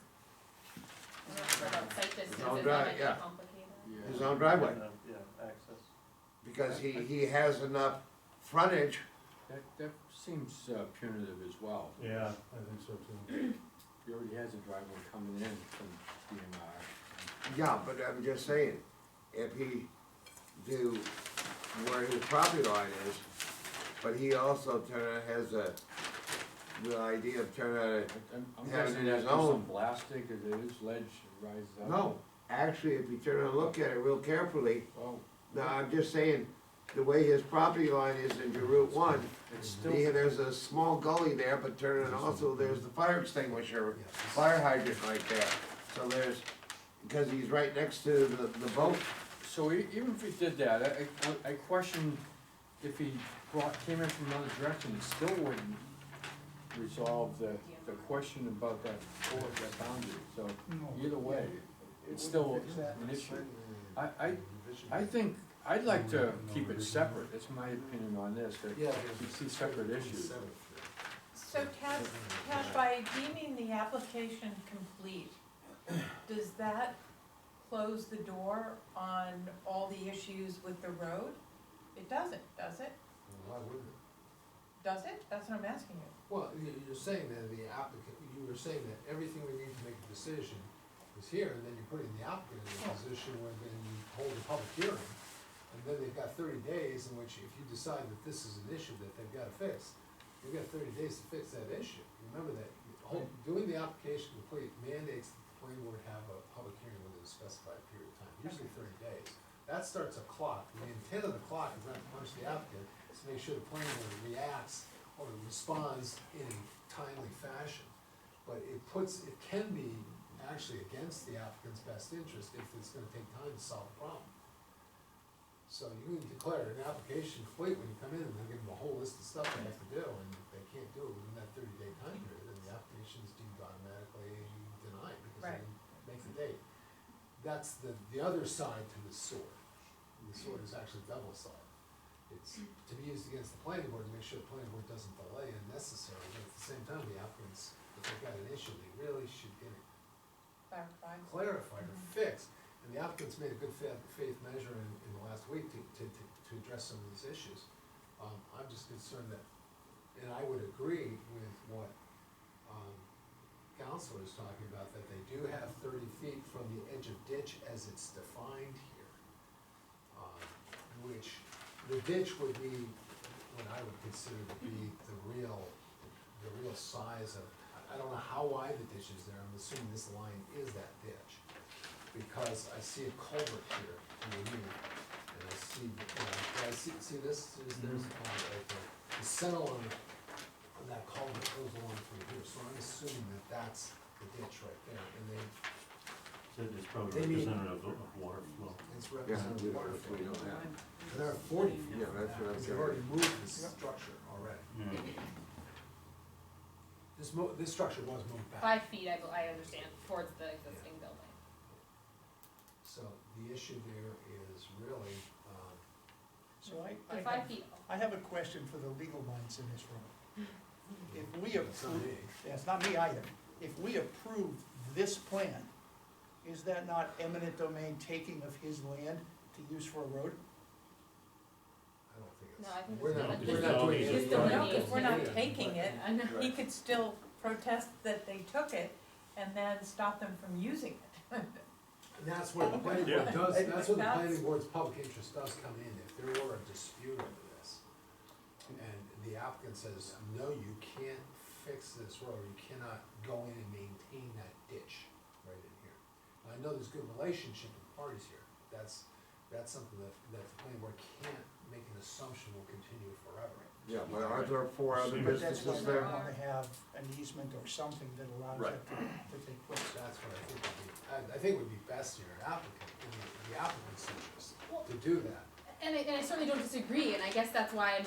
I'm not sure about site distance, His own it drive, might be yeah. complicated. Yeah. his own driveway, Yeah, access. because he has enough frontage. That seems punitive as well. yeah, I think so too. He already has a driveway coming in from DMR. Yeah, but I'm just saying, if he do where his property line is, but he also has a the idea of turning I'm Yeah, guessing in that's his some own. plastic, it is ledge rises up. No, actually, if you turn around and look at it real carefully, Oh, no, I'm just saying, the way his property line is into Route 1, it's still, there's a small gully there, but turning and also there's the fire extinguisher, fire hydrant right there. So there's, because he's right next to the boat. so even if he did that, I question if he came in from another direction, it still wouldn't resolve the question about that boundary, so No. either way, It it's still wouldn't fix that. an issue. I think, I'd like to keep it separate, that's my opinion on this, that Yeah. you see separate issues. So Cash, by deeming the application complete, does that close the door on all the issues with the road? It doesn't, does it? Why wouldn't it? Does it? That's what I'm asking you. Well, you're saying that the applicant, you were saying that everything we need to make a decision is here, and then you're putting the applicant in a position where then you hold a public hearing, and then they've got 30 days in which if you decide that this is an issue that they've gotta fix, you've got 30 days to fix that issue. Remember that, doing the application complete mandates that the planning board have a public hearing within a specified period of time, usually 30 days. That starts a clock, and the intent of the clock is not to punish the applicant, it's to make sure the planning board reacts or responds in a timely fashion. But it can be actually against the applicant's best interest if it's gonna take time to solve the problem. So you can declare an application complete when you come in, and they'll give them a whole list of stuff they have to do, and if they can't do it within that 30-day time period, then the application is deemed automatically denied, because they Right. didn't make the date. That's the other side to the sword. The sword is actually double-sided. It's to be used against the planning board to make sure the planning board doesn't delay unnecessarily, but at the same time, the applicants, if they've got an issue, they really should get it Clarified? clarified or fixed. And the applicants made a good faith measure in the last week to address some of these issues. I'm just concerned that, and I would agree with what, Counselor is talking about, that they do have 30 feet from the edge of ditch as it's defined here. Which, the ditch would be what I would consider to be the real size of, I don't know how wide the ditch is there, I'm assuming this line is that ditch. Because I see a culvert here underneath, and I see this, there's a culvert right there. The center line of that culvert goes along through here, so I'm assuming that that's the ditch right there, and So it's probably They mean- representative of water flow. it's Yeah, represented we water don't, flow. we don't have. And they're 40 feet Yeah, from that's that, what I'm because they've saying. already moved this structure already. This structure was moved back. 5 feet, I understand, towards the existing building. So the issue there is really, So I The have, 5 feet, I have a question for the legal minds in this room. If we it's not approve, me. yeah, it's not me either, if we approve this plan, is that not eminent domain taking of his land to use for a road? I don't think No, it's. I think We're it's not, not- we're it's not always doing a anything. road. No, because we're not Yeah. taking it. I know. He could still protest that they took it and then stop them from using it. And that's where the planning board Yeah. does, that's where the That's- planning board's public interest does come in, if there were a dispute over this. And the applicant says, no, you can't fix this road, you cannot go in and maintain that ditch right in here. I know there's good relationship with the parties here, that's something that the planning board can't make an assumption will continue forever. Yeah, but aren't there 4 other But But that's why businesses they there? wanna have an easement or something that allows Right. that to take place. That's what I think would be, I think would be best in your applicant, in the applicant's interest, to do that. and I certainly don't disagree, and I guess that's why I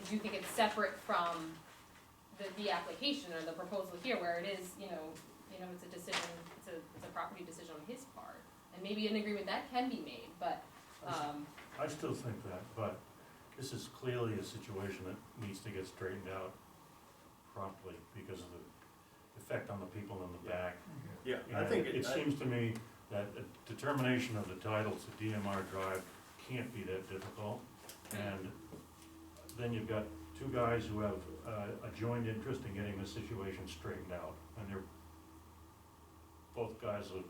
do think it's separate from the application or the proposal here, where it is, it's a decision, it's a property decision on his part. And maybe an agreement that can be made, but, I still think that, but this is clearly a situation that needs to get straightened out promptly because of the effect on the people in the back. Yeah, I And think it seems to me that a determination of the title to DMR Drive can't be that difficult. And then you've got 2 guys who have a joint interest in getting the situation straightened out. And both guys will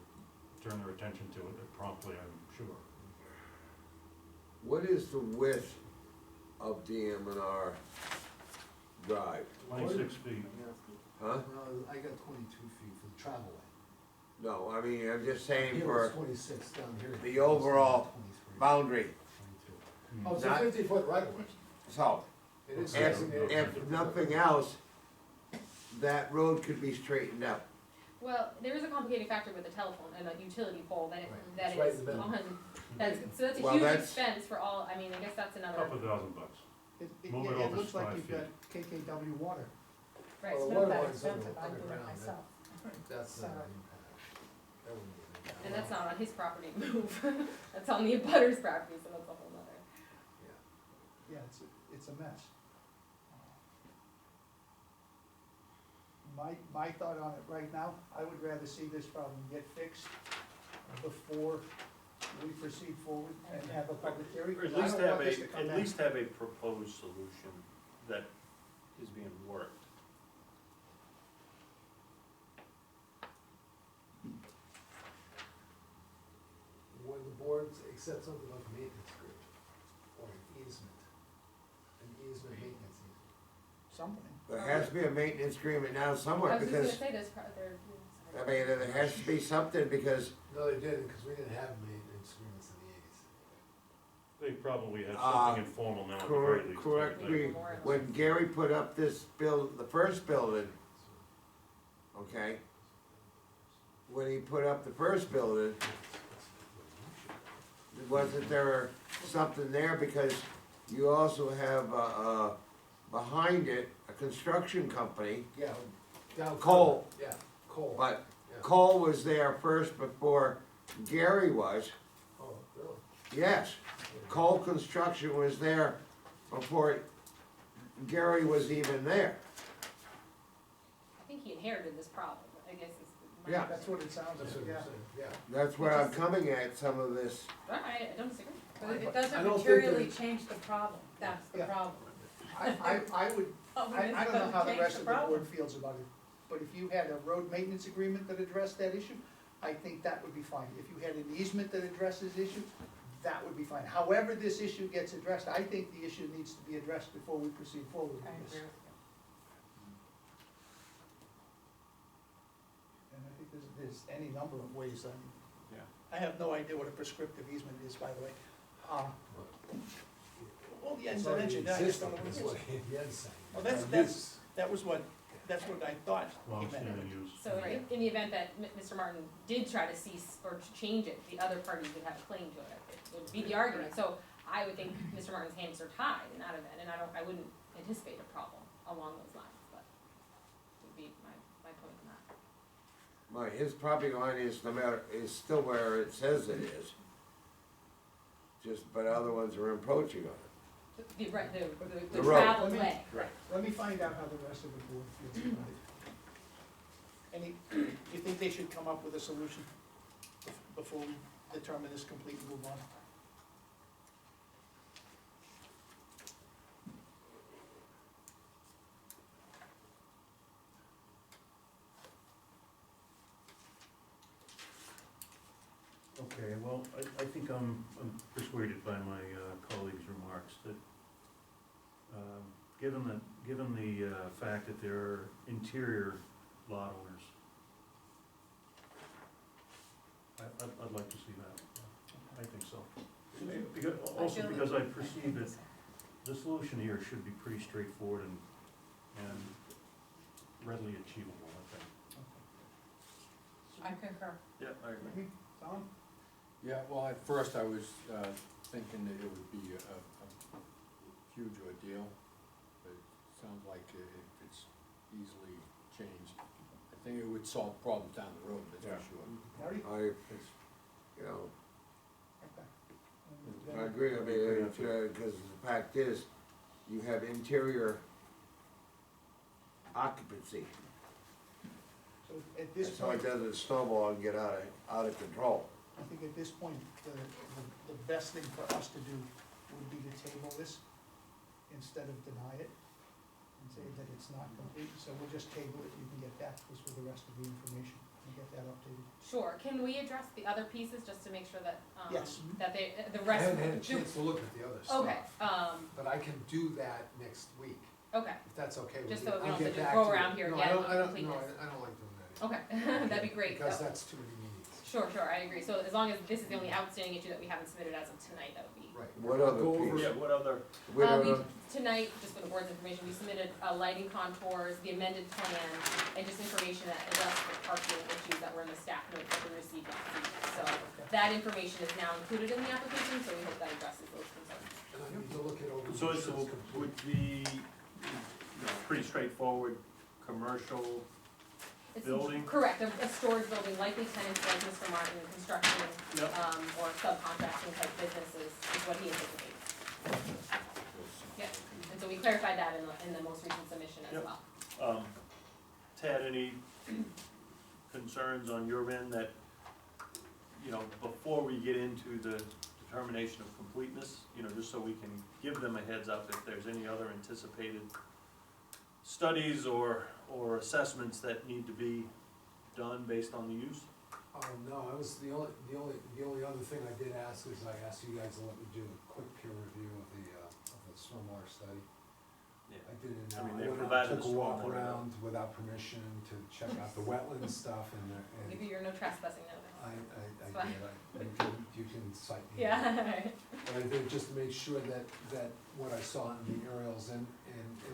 turn their attention to it promptly, I'm sure. What is the width of DM&R drive, 26 feet. huh? I got 22 feet for the travel lane. No, I mean, I'm just saying Here for it's 26 down here. the overall 23, boundary. 22. Oh, it's a Not- 50-foot right of way. So, It is if, designated. if nothing else, that road could be straightened out. Well, there is a complicating factor with the telephone and a utility pole that, Right. that It's right is in the middle. on, so that's a Well, huge that's- expense for all, I mean, I guess that's another, Couple $1,000. It Move it over looks like 5 you've got KKW water. right, Well, so the Not water that line's expensive, I do it underground, myself. That's not So- an impact. That wouldn't be an impact. and that's not on his property to move, that's on the abutter's property, so that's a whole nother. Yeah. Yeah, it's a mess. My thought on it right now, I would rather see this problem get fixed before we proceed forward and have a public hearing. Or at I least don't have want this to come at back. least have a proposed solution that is being worked. When the board accepts something like a maintenance agreement or an easement maintenance easement. Something. There has to be a maintenance agreement now somewhere, I was just because, gonna say this, they're, I mean, there has to be something, because, No, they didn't, because we didn't have maintenance agreements in the 80s. They probably have Uh, something informal now at the very least. correct me, when Gary put up this the first building, okay? When he put up the first building, wasn't there something there, because you also have, behind it, a construction company, Yeah, down. Cole. further. Yeah, Cole. but Yeah. Cole was there first before Gary was. Oh, really? Yes, Cole Construction was there before Gary was even there. I think he inherited this problem, I guess is my. Yeah. That's what it sounds That's like, what yeah. I'm saying, yeah. That's where I'm coming at, some of this. I don't disagree. But it I doesn't don't think materially that- change the problem, that's the Yeah. problem. I would, Problem I is, don't it know doesn't how the change rest of the problem. board feels about it, but if you had a road maintenance agreement that addressed that issue, I think that would be fine. If you had an easement that addresses the issue, that would be fine. However this issue gets addressed, I think the issue needs to be addressed before we proceed forward with I this. agree with And I think there's any number of ways, Yeah. I have no idea what a prescriptive easement is, by the way. Well, the ends It's I already mentioned, I just don't existing, know what it is is. what Yen's saying. Well, that's what I thought he meant. Long-standing use. So in the event that Mr. Martin did try to cease or to change it, the other parties would have a claim to it. It would be the argument. So I would think Mr. Martin's hands are tied in that event, and I wouldn't anticipate a problem along those lines, but would be my point on that. My, his property line is no matter, is still where it says it is. Just, but other ones are encroaching on it. The The road. travel Let me- way. Let me find out how the rest of the board feels about it. You think they should come up with a solution before we determine this complete and move on? Okay, well, I think I'm persuaded by my colleague's remarks that, given the fact that there are interior lot owners, I'd like to see that, I think so. Because, also because I perceive that the solution here should be pretty straightforward and readily achievable, I think. I concur. Yeah, I agree. Tom? Yeah, well, at first I was, thinking that it would be a huge ordeal, but it sounds like if it's easily changed, I think it would solve problems down the road, that's for sure. Marty? You know, Okay. I agree, I mean, because the fact is, you have interior occupancy. So at this So it point, doesn't snowball and get out of control. I think at this point, the best thing for us to do would be to table this instead of deny it and say that it's not complete. So we'll just table it, you can get back to us with the rest of the information and get that updated. Sure, can we address the other pieces just to make sure that, Yes. that the I rest? haven't had a chance to look at the other stuff. Okay, But I can do that next week. Okay, If that's okay with you. Just so we I'll don't get have to back go to you. around here No, again I with don't, completeness. I don't like doing that. okay, that'd be great. Because that's too many meetings. Sure, I agree, so as long as this is the only outstanding issue that we haven't submitted as of tonight, that would be. Right. What I'll other go over- piece? Yeah, what other, We don't We, know. tonight, just for the board's information, we submitted, lighting contours, the amended plan, and just information that addressed the parking issues that were in the staff notes that we received last week. So, that information is now included in the application, so we hope that addresses those concerns. And I need to look it over. so make it's, sure it's complete. would be, you know, pretty straightforward, commercial, It's building? Correct, a storage building, likely tenants like Mr. Martin, construction, Yep. or subcontracting type businesses is what he anticipates. Yeah, and so we clarified that in the most recent submission as Yep. well. Ted, any concerns on your end that, you know, before we get into the determination of completeness, you know, just so we can give them a heads up if there's any other anticipated studies or assessments that need to be done based on the use? No, I was, the only other thing I did ask is I asked you guys to let me do a quick peer review of the stormwater study. Yeah. I did it, I mean, I they went out, provided took the a walk stormwater. around without permission to check out the wetland stuff and, I'll give you your no trespassing notice. I It's did, you can cite me. Yeah, alright. But I did just to make sure that what I saw in the aerials and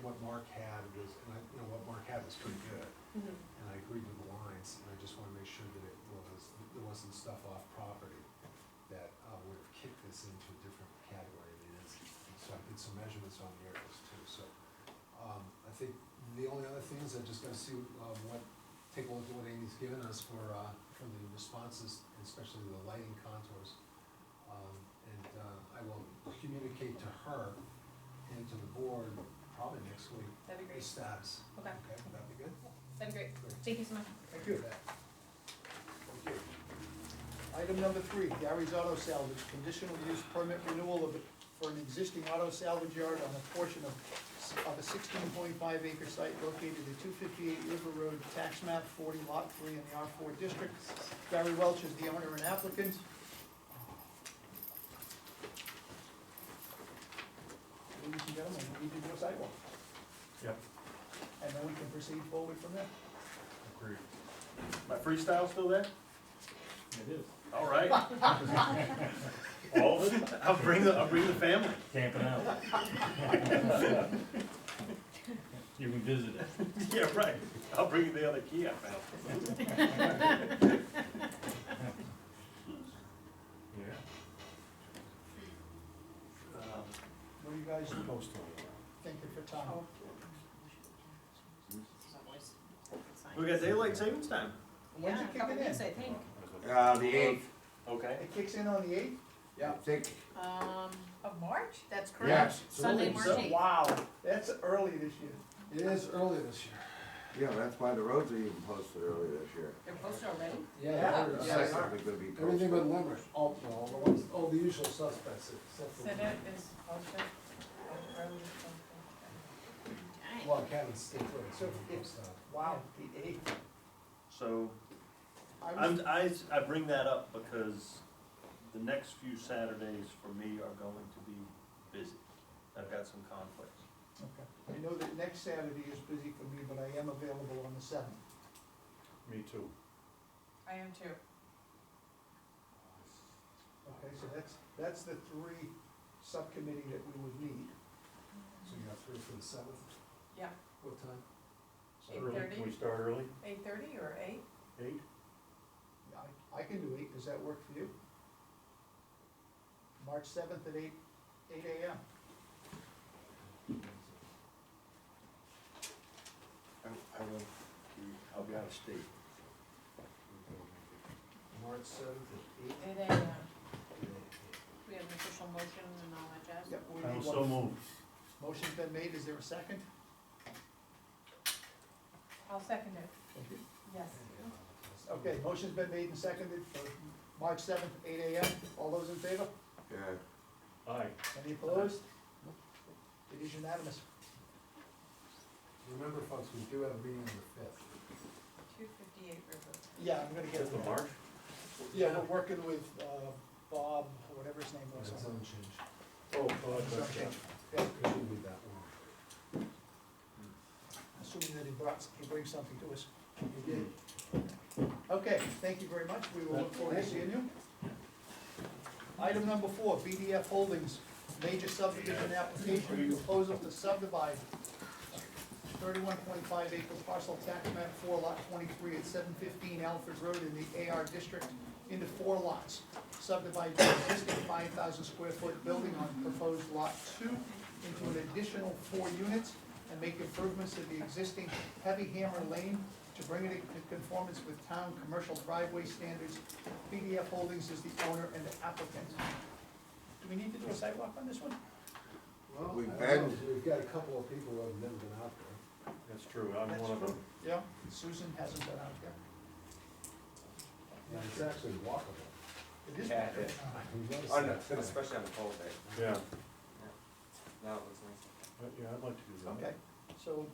what Mark had was, and what Mark had was pretty good. Mhm. And I agreed with the lines, and I just wanna make sure that there wasn't stuff off property that, would have kicked this into a different category than it is. So I did some measurements on the aerials too, so, I think the only other thing is I just gotta see, take a look at what Amy's given us for the responses, especially the lighting contours. I will communicate to her and to the board probably next week, That'd be the great. status. Okay, Okay, would that be good? that'd be great. Great. Thank you so much. Thank you. Thank you. Item number 3, Gary's Auto Salvage, conditional use permit renewal for an existing auto salvage yard on a portion of a 16.5 acre site located at 258 River Road, tax map 40, lot 3 in the R4 district. Gary Welch is the owner and applicant. Ladies and gentlemen, we need to do a sidewalk, Yep, and then we can proceed forward from there. agreed. My freestyle still there? It is. All right. All of it? I'll bring the family. Camping out. You can visit it. Yeah, right. I'll bring you the other key I found. Yeah. What do you guys Post on thinking for time? We got daylight savings time. When's it kicking in? I think. The 8th, Okay. It kicks in on the 8th? I think, Of March? That's yes. correct. Sunday, March So- 8th. Wow, that's early this year. It is early this year. Yeah, that's why the roads are even posted early this year. They're posted already? Yeah. they're- Yeah. Second, they're gonna be Everything but posted. Limerick, all the ones, all the usual suspects, except for. Senate is posted. Dang. Well, Kevin's still putting So some it's- stuff. Wow, the 8th. So I was, I bring that up because the next few Saturdays for me are going to be busy. I've got some conflicts. okay. I know that next Saturday is busy for me, but I am available on the 7th. Me too. I am too. Okay, so that's the 3 subcommittee that we would need. So you got 3 for the 7th? Yeah. What time? Early, 8:30? can we start early? 8:30 or 8? 8? I can do 8, does that work for you? March 7th at 8 AM. I'll be out of state. March 7th at 8? 8 AM. We have an official motion and all that jazz? Yep, we I need will so one. move. Motion's been made, is there a second? I'll second it, yes. Okay, motion's been made and seconded for March 7th, 8 AM. All those in favor? Yeah, Aye. Any opposed? It is unanimous. Remember, folks, we do have a meeting on the 5th. 258 River. Yeah, I'm gonna get it. Fifth of March? Yeah, we're working with, Bob, or whatever his name was. Zone change. Oh, Zone change. Yeah. It should be that one. assuming that he brings something to us. He did. Okay, thank you very much, we will look forward to seeing you. Item number 4, BDF Holdings, major subdivision application, proposal to subdivide 31.5 acre parcel tax map 4 lot 23 at 715 Alfred Road in the AR district into 4 lots. Subdivide the existing 5,000 square foot building on proposed lot 2 into an additional 4 units and make improvements to the existing heavy hammer lane to bring it into conformance with town commercial driveway standards. BDF Holdings is the owner and the applicant. Do we need to do a sidewalk on this one? Well, We've I don't know, been- we've got a couple of people who have never been out there. That's true, I'm That's one of true. them. Yeah, Susan hasn't been out there. And it's actually walkable. It is. Yeah, walkable. We noticed Oh, no, that today. especially on the cold day. Yeah, No, it looks nice. yeah, I'd like to do that. Okay, so,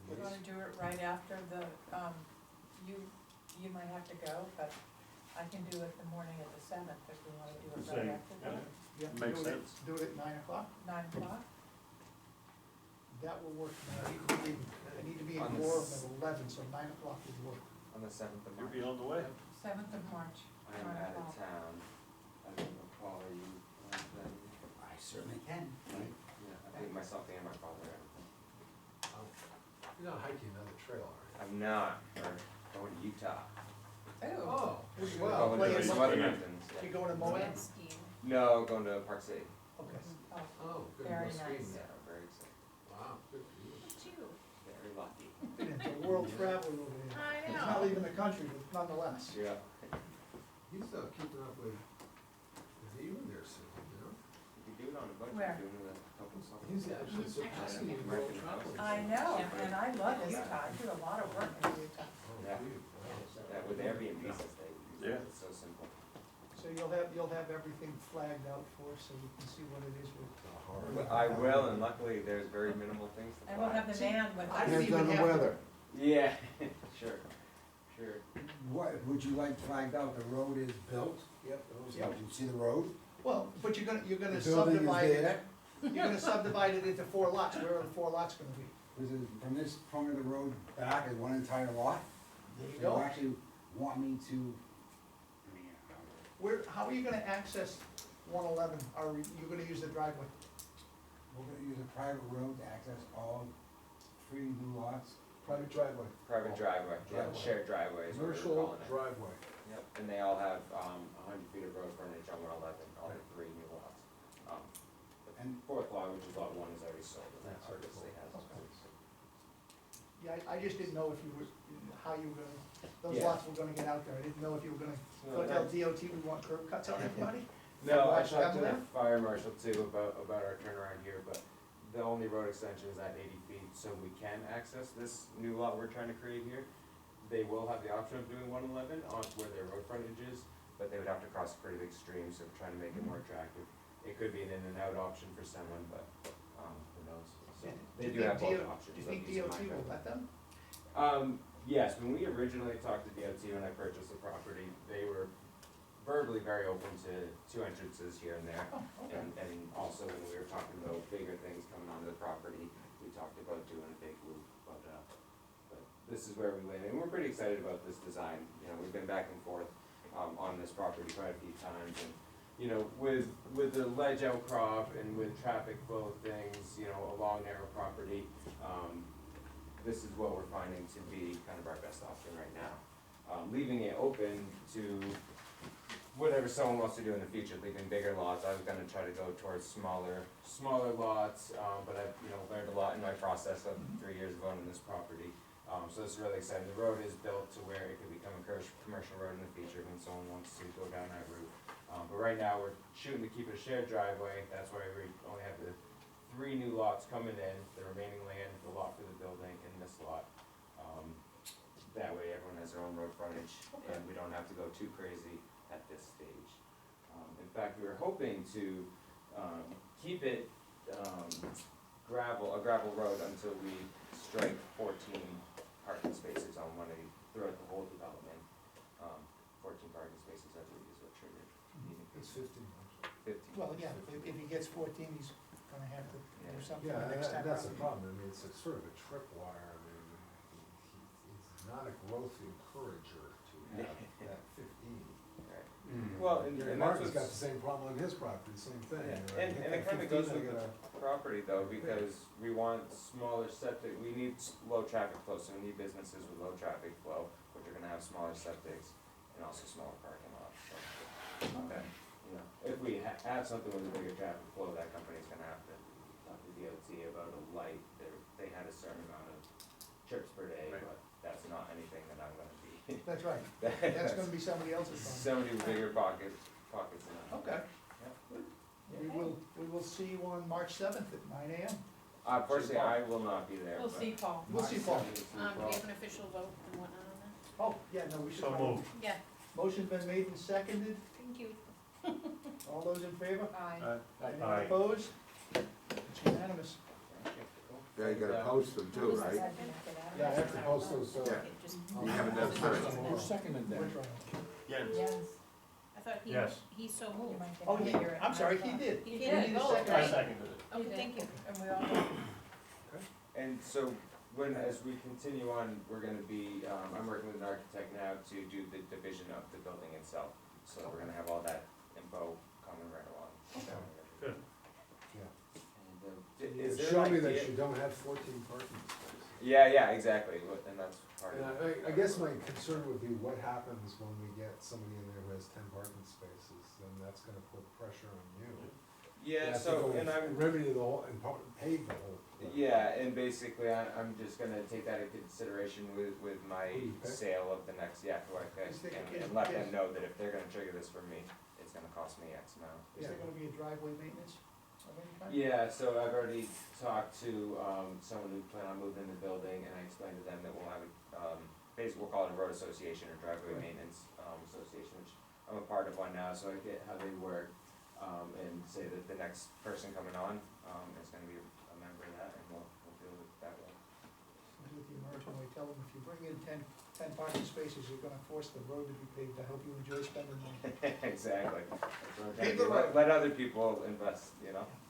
We're gonna do it right after the, you might have to go, but I can do it the morning of the 7th if we wanna do it right Same, after yeah. that. yeah, Makes do it, sense. do it at 9 o'clock, 9 o'clock? that will work. I need to be in On the Gorham s- at 11, so 9 o'clock would work. On the 7th of You'll March. be on the way. 7th of March, I am 9 out o'clock. of town. I don't know, Paul, are you, then? I certainly can. Yeah, I think myself and my father are. You're not hiking another trail, are you? I'm not, we're going to Utah. Ooh, Oh, Well, Going play to it some Moab. other mountains, You yeah. going to Moab? And skiing. No, going to Park City. Okay. oh, Oh, good. Very Must be. nice. Yeah, I'm very excited, Wow, good for you. Two. very lucky. It's a world traveler over there. I He's not leaving the country, but nonetheless. Yeah. He's keeping up with you in there soon, you know? You could do it on a budget, Where? doing it a couple of songs. He's actually surpassing you in world travel. I know, Yeah. and I love Utah, I do a lot of work in Utah. Oh, Yeah. dude, wow. That with Airbnb since they use Yeah. it, it's so simple. So you'll have everything flagged out for us, so we can see what it is with. I will, and luckily there's very minimal things to And we'll have flag. the man with I us. didn't even have to- Yeah, sure, sure. What, would you like flagged out, the road is built? Yep, those Yep. You see the road? Well, but you're gonna The building is subdivide it, there. you're gonna subdivide it into 4 lots, where are the 4 lots gonna be? This is, from this corner of the road back is one entire lot. There you You go. actually want me to, Where, how are you gonna access 111, are you gonna use the driveway? we're gonna use a private road to access all 3 new lots. Private driveway, Private driveway, yeah, Driveway. shared driveway is what we're commercial calling it. driveway. Yep, and they all have, 100 feet of road frontage on 111, all the 3 new lots. The And- 4th lot, which is lot 1, is already sold, and that obviously has. Yeah, I just didn't know if you were, how you were gonna, those Yeah. lots were gonna get out there, I didn't know if you were gonna No, go tell that's- DOT we want curb cuts on everybody? No, I Watch talked to them the fire marshal too about our turnaround here, but the only road extension is at 80 feet, so we can access this new lot we're trying to create here. They will have the option of doing 111 on where their road frontage is, but they would have to cross a pretty big stream, so we're trying to make it more attractive. It could be an in and out option for someone, but, who knows? So, they do have both options. Do you of think using my DOT will driveway. let them? Yes, when we originally talked to DOT when I purchased the property, they were verbally very open to 2 entrances here and there. Oh, okay. And also when we were talking about bigger things coming onto the property, we talked about doing a big loop, but this is where we landed, and we're pretty excited about this design. You know, we've been back and forth, on this property quite a few times, and, you know, with the ledge outcrop and with traffic flow things, you know, along narrow property, this is what we're finding to be kind of our best option right now. Leaving it open to whatever someone wants to do in the future, leaving bigger lots, I was gonna try to go towards smaller lots, but I've, you know, learned a lot in my process of 3 years of owning this property. So this is really exciting. The road is built to where it could become a commercial road in the future when someone wants to go down that route. But right now, we're shooting to keep it a shared driveway, that's why we only have the 3 new lots coming in, the remaining land, the lot for the building, and this lot. That way, everyone has their own road frontage, and we don't have to go too crazy at this stage. In fact, we were hoping to keep it a gravel road until we strike 14 parking spaces on 180 throughout the whole development. 14 parking spaces, I believe, is what triggered. It's 15, actually. 15. Well, yeah, if he gets 14, he's gonna have to do something Yeah, the next time that's the around. problem, I mean, it's a sort of a tripwire, I mean, he's not a growth encourager to have that 15. Well, and Gary that's Martin's got the what's, same problem on his property, same thing. yeah, you know, and hit it that kinda 15, goes I with the gotta- property though, because we want smaller septic, we need low traffic flow, so we need businesses with low traffic flow, which are gonna have smaller septics and also smaller parking lots, so. Okay, you know, if we have something with a bigger traffic flow, that company's gonna have to talk to DOT about a light, they had a certain amount of trips per day, Right. but that's not anything that I'm gonna be. That's right, that's gonna be somebody else's problem. Somebody with bigger pockets than I. Okay. Good. We will see you on March seventh at 9 AM. Personally, I will not be there, We'll but. see, Paul. We'll see Paul. Do we have an official vote and whatnot on that? Oh, yeah, no, we should. So probably- moved. Yeah, Motion's been made and seconded, thank you. all those in favor? Aye. Anyone Aye. opposed? It's unanimous. Now you gotta post them too, right? Yeah, I have to post those, Yeah. It just- You haven't done first. Who seconded that? Which one? Jens. I thought Yes. he so moved. Oh, I'm sorry, he did. He We did. need a Oh, second. I seconded it. Okay, thank you. And we all, And so, as we continue on, we're gonna be, I'm working with an architect now to do the division of the building itself. So we're gonna have all that info coming right along. Good. Yeah. And, is there Show an me that idea? you don't have 14 parking spaces. Yeah, exactly, and that's part And of it. I guess my concern would be what happens when we get somebody in there who has 10 parking spaces, then that's gonna put pressure on you. Yeah, You have to so, go and I'm, remedy the whole, and pave the whole. yeah, and basically, I'm just gonna take that into consideration with my Who you pick? sale of the next, who I pick, Is there- and let them know that if they're gonna trigger this for me, it's gonna cost me X amount. Is there gonna be a driveway maintenance of any kind? Yeah, so I've already talked to, someone who planned on moving in the building, and I explained to them that we'll have a, basically, we'll call it a road association or driveway maintenance, association, which I'm a part of one now, so I get how they work. And say that the next person coming on, is gonna be a member of that, and we'll deal with it that way. With the emergency, we tell them if you bring in 10 parking spaces, you're gonna force the road to be paved. I hope you enjoy spending money. Exactly. That's what I'm Pave trying to the do. road. Let other people invest,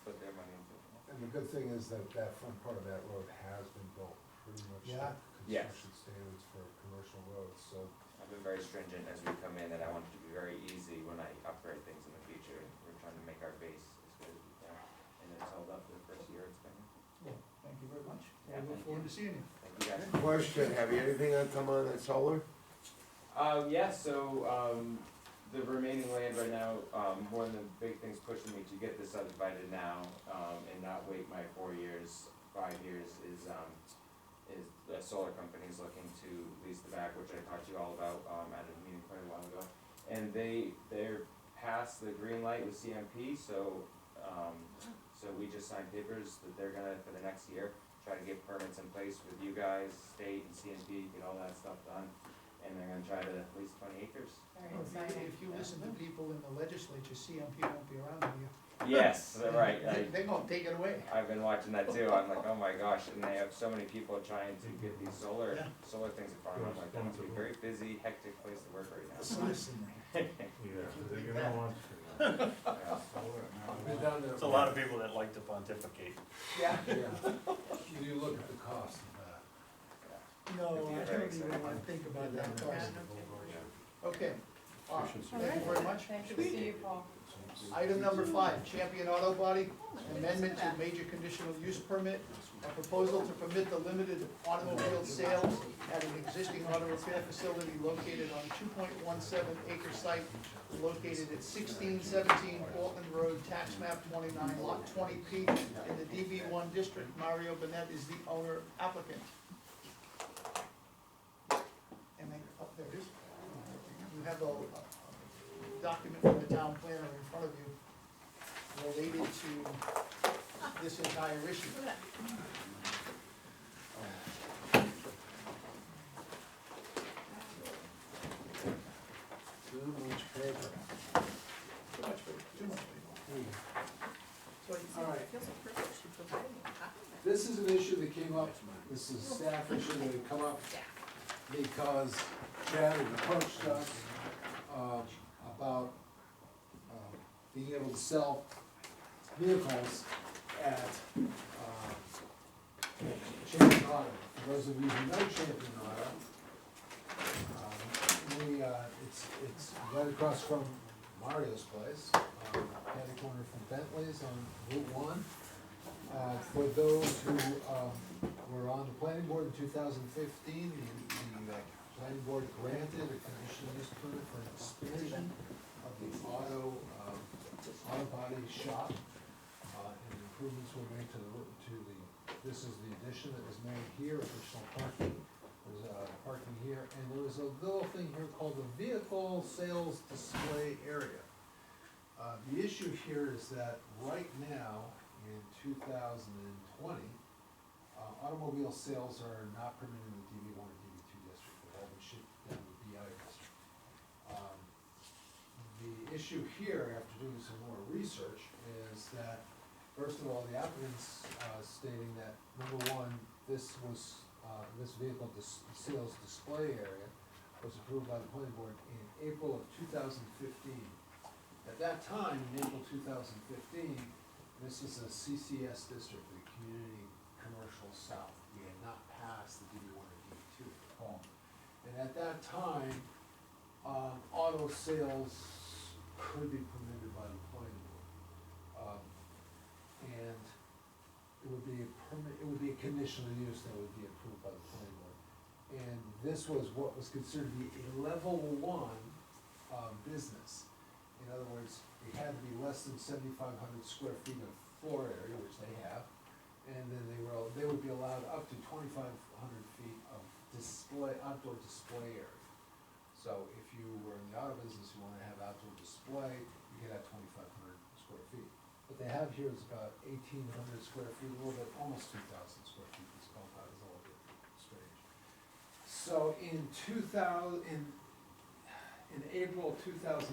put their money into it. And the good thing is that that front part of that road has been built pretty much to Yeah. Yes. construction standards for commercial roads, so. I've been very stringent as we come in, and I want it to be very easy when I upgrade things in the future. We're trying to make our base as good as we can, and it's held up for the first year it's been. Well, thank you very much. Yeah, We look thank forward you. to seeing you. Thank you guys. Question, have you anything come on that solar? The remaining land right now, one of the big things pushing me to get this subdivided now, and not wait my 4 years, 5 years is the solar company's looking to lease the back, which I talked to you all about, at a meeting quite a while ago. And they're past the green light with CMP, so we just signed papers that they're gonna, for the next year, try to get permits in place with you guys, state and CMP, get all that stuff done. And they're gonna try to lease 20 acres. very Well, exciting. If you listen to people in the legislature, CMP won't be around with you. Yes, right, They're gonna take it away. I've been watching that too, I'm like, oh my gosh, and they have so many people trying to get these solar things in front of them, I'm like, that must be a very busy, hectic place to work right now. Citizenry. Yeah, you know what? Yeah. I've been down there. It's a lot of people that like to pontificate. Yeah. Yeah, you look at the cost of that. No, It'd be I very don't even exciting. wanna think about that Yeah, cost. no kidding. Okay, We should see. thank you very much. Thank you, see you, Paul. Item number 5, Champion Auto Body, amendment to major conditional use permit. A proposal to permit the limited automobile sales at an existing auto repair facility located on 2.17 acre site located at 1617 Portland Road, tax map 29, lot 20P, in the DB1 district. Mario Bennett is the owner applicant. And then, oh, there it is. You have a document from the town planner in front of you related to this entire issue. Too much paper. Too much paper, too much paper. So, All right, Feels so privileged to provide me a copy of that. this is an issue that came up, this is a staff issue that had come up because Chad had approached us, about, being able to sell vehicles at, Champion Auto. For those of you who know Champion Auto, it's right across from Mario's place, catty corner from Bentley's on Route 1. For those who, were on the planning board in 2015, the planning board granted a conditional use permit for an expansion of the auto body shop. And improvements were made to the, this is the addition that was made here, additional parking. There's parking here, and there was a little thing here called the vehicle sales display area. The issue here is that right now, in 2020, automobile sales are not permitted in the DB1 or DB2 district, they've all been shipped down to the BI district. The issue here, after doing some more research, is that, first of all, the applicant's stating that, number one, this vehicle sales display area was approved by the planning board in April of 2015. At that time, in April 2015, this is a CCS district, the Community Commercial South. We had not passed the DB1 or DB2 at the time. And at that time, auto sales could be permitted by the planning board. And it would be a conditional use that would be approved by the planning board. And this was what was considered to be a level 1 business. In other words, it had to be less than 7,500 square feet of floor area, which they have, and then they would be allowed up to 2,500 feet of outdoor display area. So if you were in the auto business, you wanna have outdoor display, you could have 2,500 square feet. What they have here is about 1,800 square feet, a little bit, almost 2,000 square feet, this compound is a little bit strange. So in April 2015,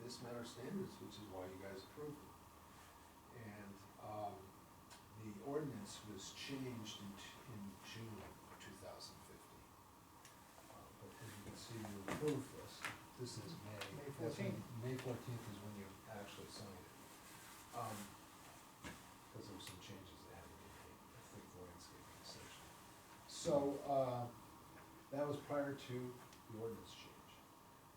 this met our standards, which is why you guys approved it. And, the ordinance was changed in June of 2015. But as you can see, you approved this is May. May 14th. May 14th is when you actually signed it. Because there were some changes that had to be made, I think the landscaping section. So, that was prior to the ordinance change.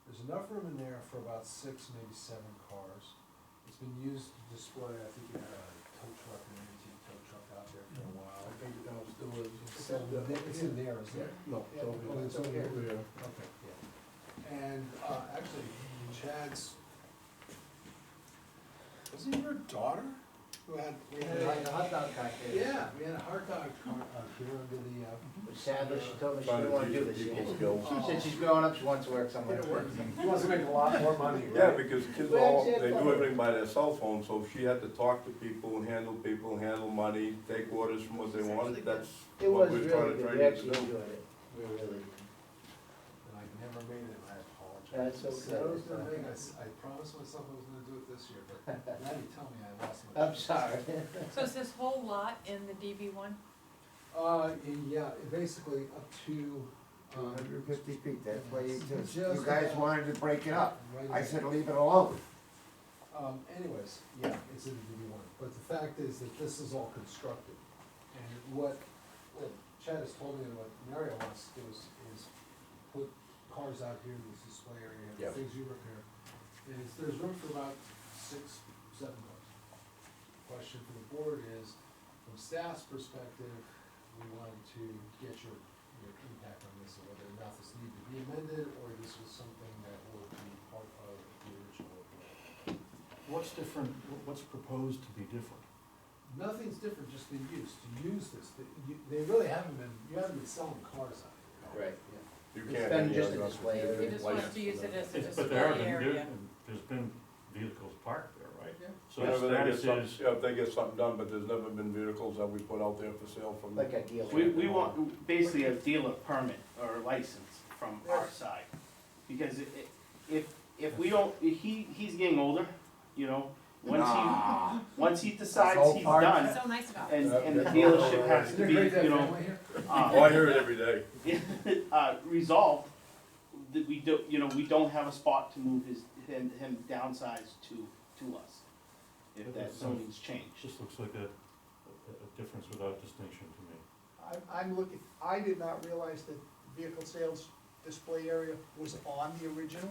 There's enough room in there for about 6, maybe 7 cars. It's been used to display, I think you had a tow truck, an antique tow truck out there for a while. I think that was still in. It's in there, isn't it? No, it's over Oh, it's over here. here. Okay, yeah. And, actually, Chad's, was it your daughter who had? We had a hot dog contest. Yeah, we had a hot dog here under the, Sadly, she told me she didn't wanna do this yet. skills. She said she's growing up, she wants to work somewhere. he wants to make a lot more money, Yeah, right? because kids Well, all, she had they do fun. everything by their cell phone, so if she had to talk to people, handle money, take orders from what they wanted, that's It what was we're trying really to good, train we her to actually do. enjoyed it, we really. And I never made it, I apologize. That's I said I was okay. gonna make, I promised myself I was gonna do it this year, but now you tell me I lost my. I'm sorry. So is this whole lot in the DB1? Yeah, basically up to, 250 feet, that's why you Just you guys about. wanted to break it up. right I in- said leave it alone. Anyways, yeah, it's in the DB1, but the fact is that this is all constructed. And what Chad has told me and what Mario wants to do is put cars out here in this display area, Yep. things you repair. And there's room for about 6, 7 cars. Question for the board is, from staff's perspective, we wanted to get your impact on this, or whether or not this needed to be amended, or this was something that will be part of the original. What's different, what's proposed to be different? Nothing's different, just the use, to use this, they really haven't been, you haven't been selling cars out here. Right. You It's can't. been any just other a display opportunity. area. He just wants to use it as a But display there have been, area. there's been vehicles parked there, right? Yeah. So the Whenever they get status something, is, if they get something done, but there's never been vehicles that we put out there for sale from. Like a dealer. We want basically a dealer permit or a license from our side. Because if we don't, he's getting older, you know, once he decides whole he's part. done, So nice about it. and the dealership has to Isn't it be, great to have you know, family here? Oh, I hear it every day. resolved, that we do, you know, we don't have a spot to move him downsize to us. if that zoning's changed. Just looks like a difference without distinction to me. I'm looking, I did not realize that vehicle sales display area was on the original.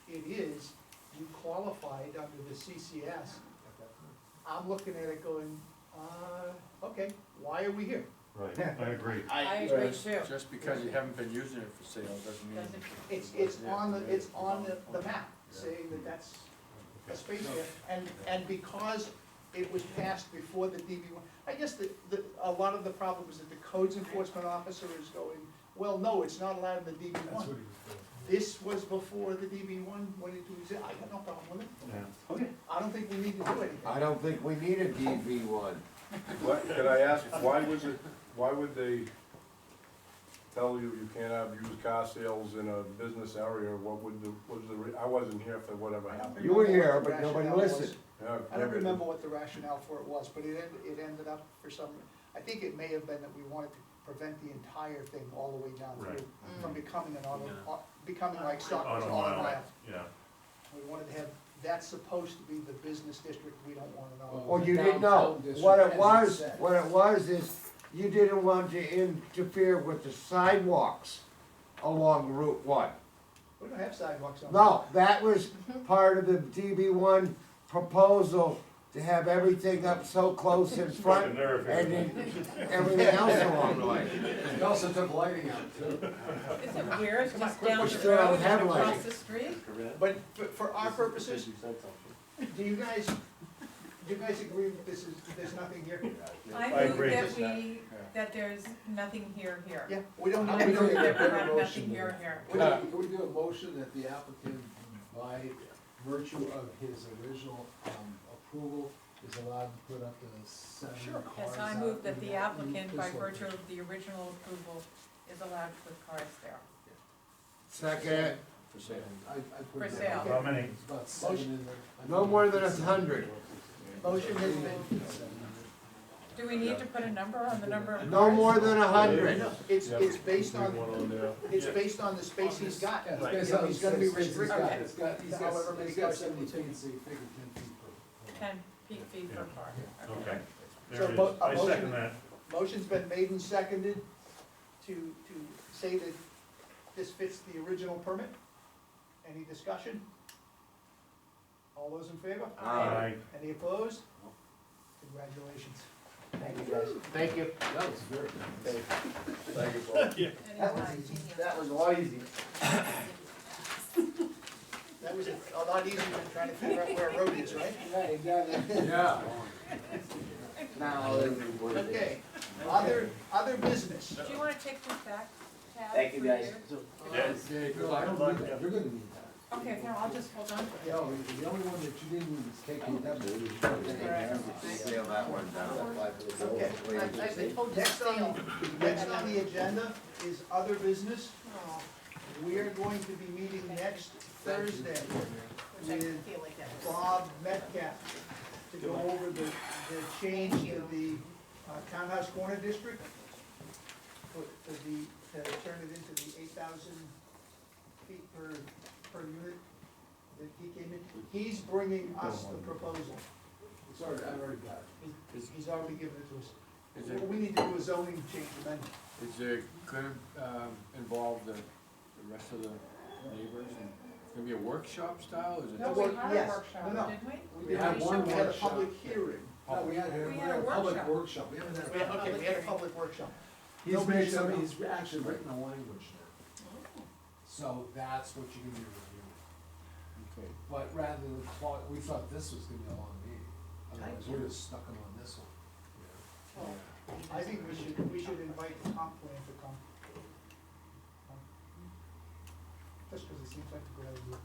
It is, you qualified under the CCS. I'm looking at it going, okay, why are we here? Right, I agree. I agree too. Just because you haven't been using it for sale doesn't mean. Doesn't- It's on the map, saying that that's a space there, and because it was passed before the DB one, I guess a lot of the problem is that the codes enforcement officer is going, well, no, it's not allowed in the DB That's what one. he was doing. This was before the DB one went into exist, I got no problem with it. Yeah. Okay. I don't think we need to do anything. I don't think we need a DV one. What, could I ask, why would they tell you you can't have used car sales in a business area? What was I wasn't here for whatever happened. You were here, What the but nobody rationale was. listened. Yeah, I don't maybe- remember what the rationale for it was, but it ended up for some, I think it may have been that we wanted to prevent the entire thing all the way down Right. through, from becoming an becoming like Stockbridge On a Auto mile, Mile. yeah. We wanted to have, that's supposed to be the business district, we don't want it on. Well, you didn't know, what it was is, you didn't want to interfere with the sidewalks along Route 1. We don't have sidewalks on. No, that was part of the DB1 proposal, to have everything up so close in front, Like a nerve here. and then everything else along the way. He also took lighting out too. Is it weird, it's just down We the still road don't and have across lighting. the street? But for our purposes, You said something. do you guys agree that there's nothing here? I I move agree. that there's nothing here. Yeah, we don't I need move to. that we have nothing here. Can we do a motion that the applicant, by virtue of his original, approval, is allowed to put up to 7 Sure. cars Yes, I out move that in the that- applicant, in by this virtue location? of the original approval, is allowed to put cars there. Second, For sale. I put For it down. sale. How many? It's about 7 in there. no more than 100. Motion has been, Do we need to put a number on the number of cars? No more than 100. it's based Leave one on, on there. it's based on the space he's got. Yeah, it's You based know, on he's the gonna be space he's restricted. got. It's got, he's However got, many he's got cars he 70 can feet, so you figure 10 feet per. 10 feet per car. Okay. So There it mo- is. a I motion- second that. Motion's been made and seconded to say that this fits the original permit. Any discussion? All those in favor? Aye. Any opposed? Congratulations. Thank you, guys. Thank you. That was very nice. Thank you, Paul. That was a lot easier. That was a lot easier than trying to figure out where a road is, right? Right, exactly. Yeah. Now, Okay, other business. Do you wanna take this back, Tab? Thank you, for guys. Yes. Okay, good I luck. don't need that, you're gonna need that. Okay, here, I'll just hold on to it. No, the only one that you didn't need is KKW. Seal that one down. Okay. Next on the agenda is other business. We are going to be meeting next Thursday with Bob Metcalf to go over the change to the Townhouse Corner District. To turn it into the 8,000 feet per unit that he came in. He's bringing us the proposal. Sorry, I already got it. He's already given it to us. Is it, We need to do a zoning change amendment. is it gonna, involve the rest of the neighbors? And it's gonna be a workshop style, is it? No, just- we had a Yes. workshop, No. didn't we? We had one We had a workshop. public hearing. No, we had We had a public workshop. workshop, we haven't had. We had a public workshop. He's Nobody made some, said no. he's actually written a language now. So that's what you're gonna be reviewing. Okay. But rather than we thought this was gonna be a long meeting, otherwise we're just stuck on this one. I think we should invite the comp plan to come. Just because it seems like a good idea.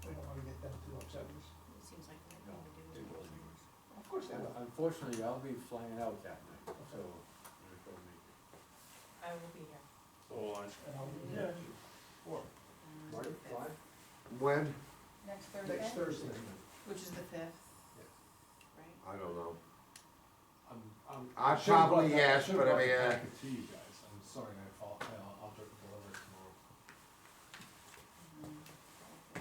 We don't want to get them too upset with us. It seems like the right thing to They do. will. Of course they will. Unfortunately, I'll be flying out that night, so. I couldn't make it. I will be here. So I. And I'll be Yeah. Marty, fly? When? Next Thursday? next Thursday. Which is the 5th, right? I don't know. I I'd should've brought probably that- yes, should've but I brought mean, the packet to you guys, I'm sorry, I'll deliver it tomorrow. I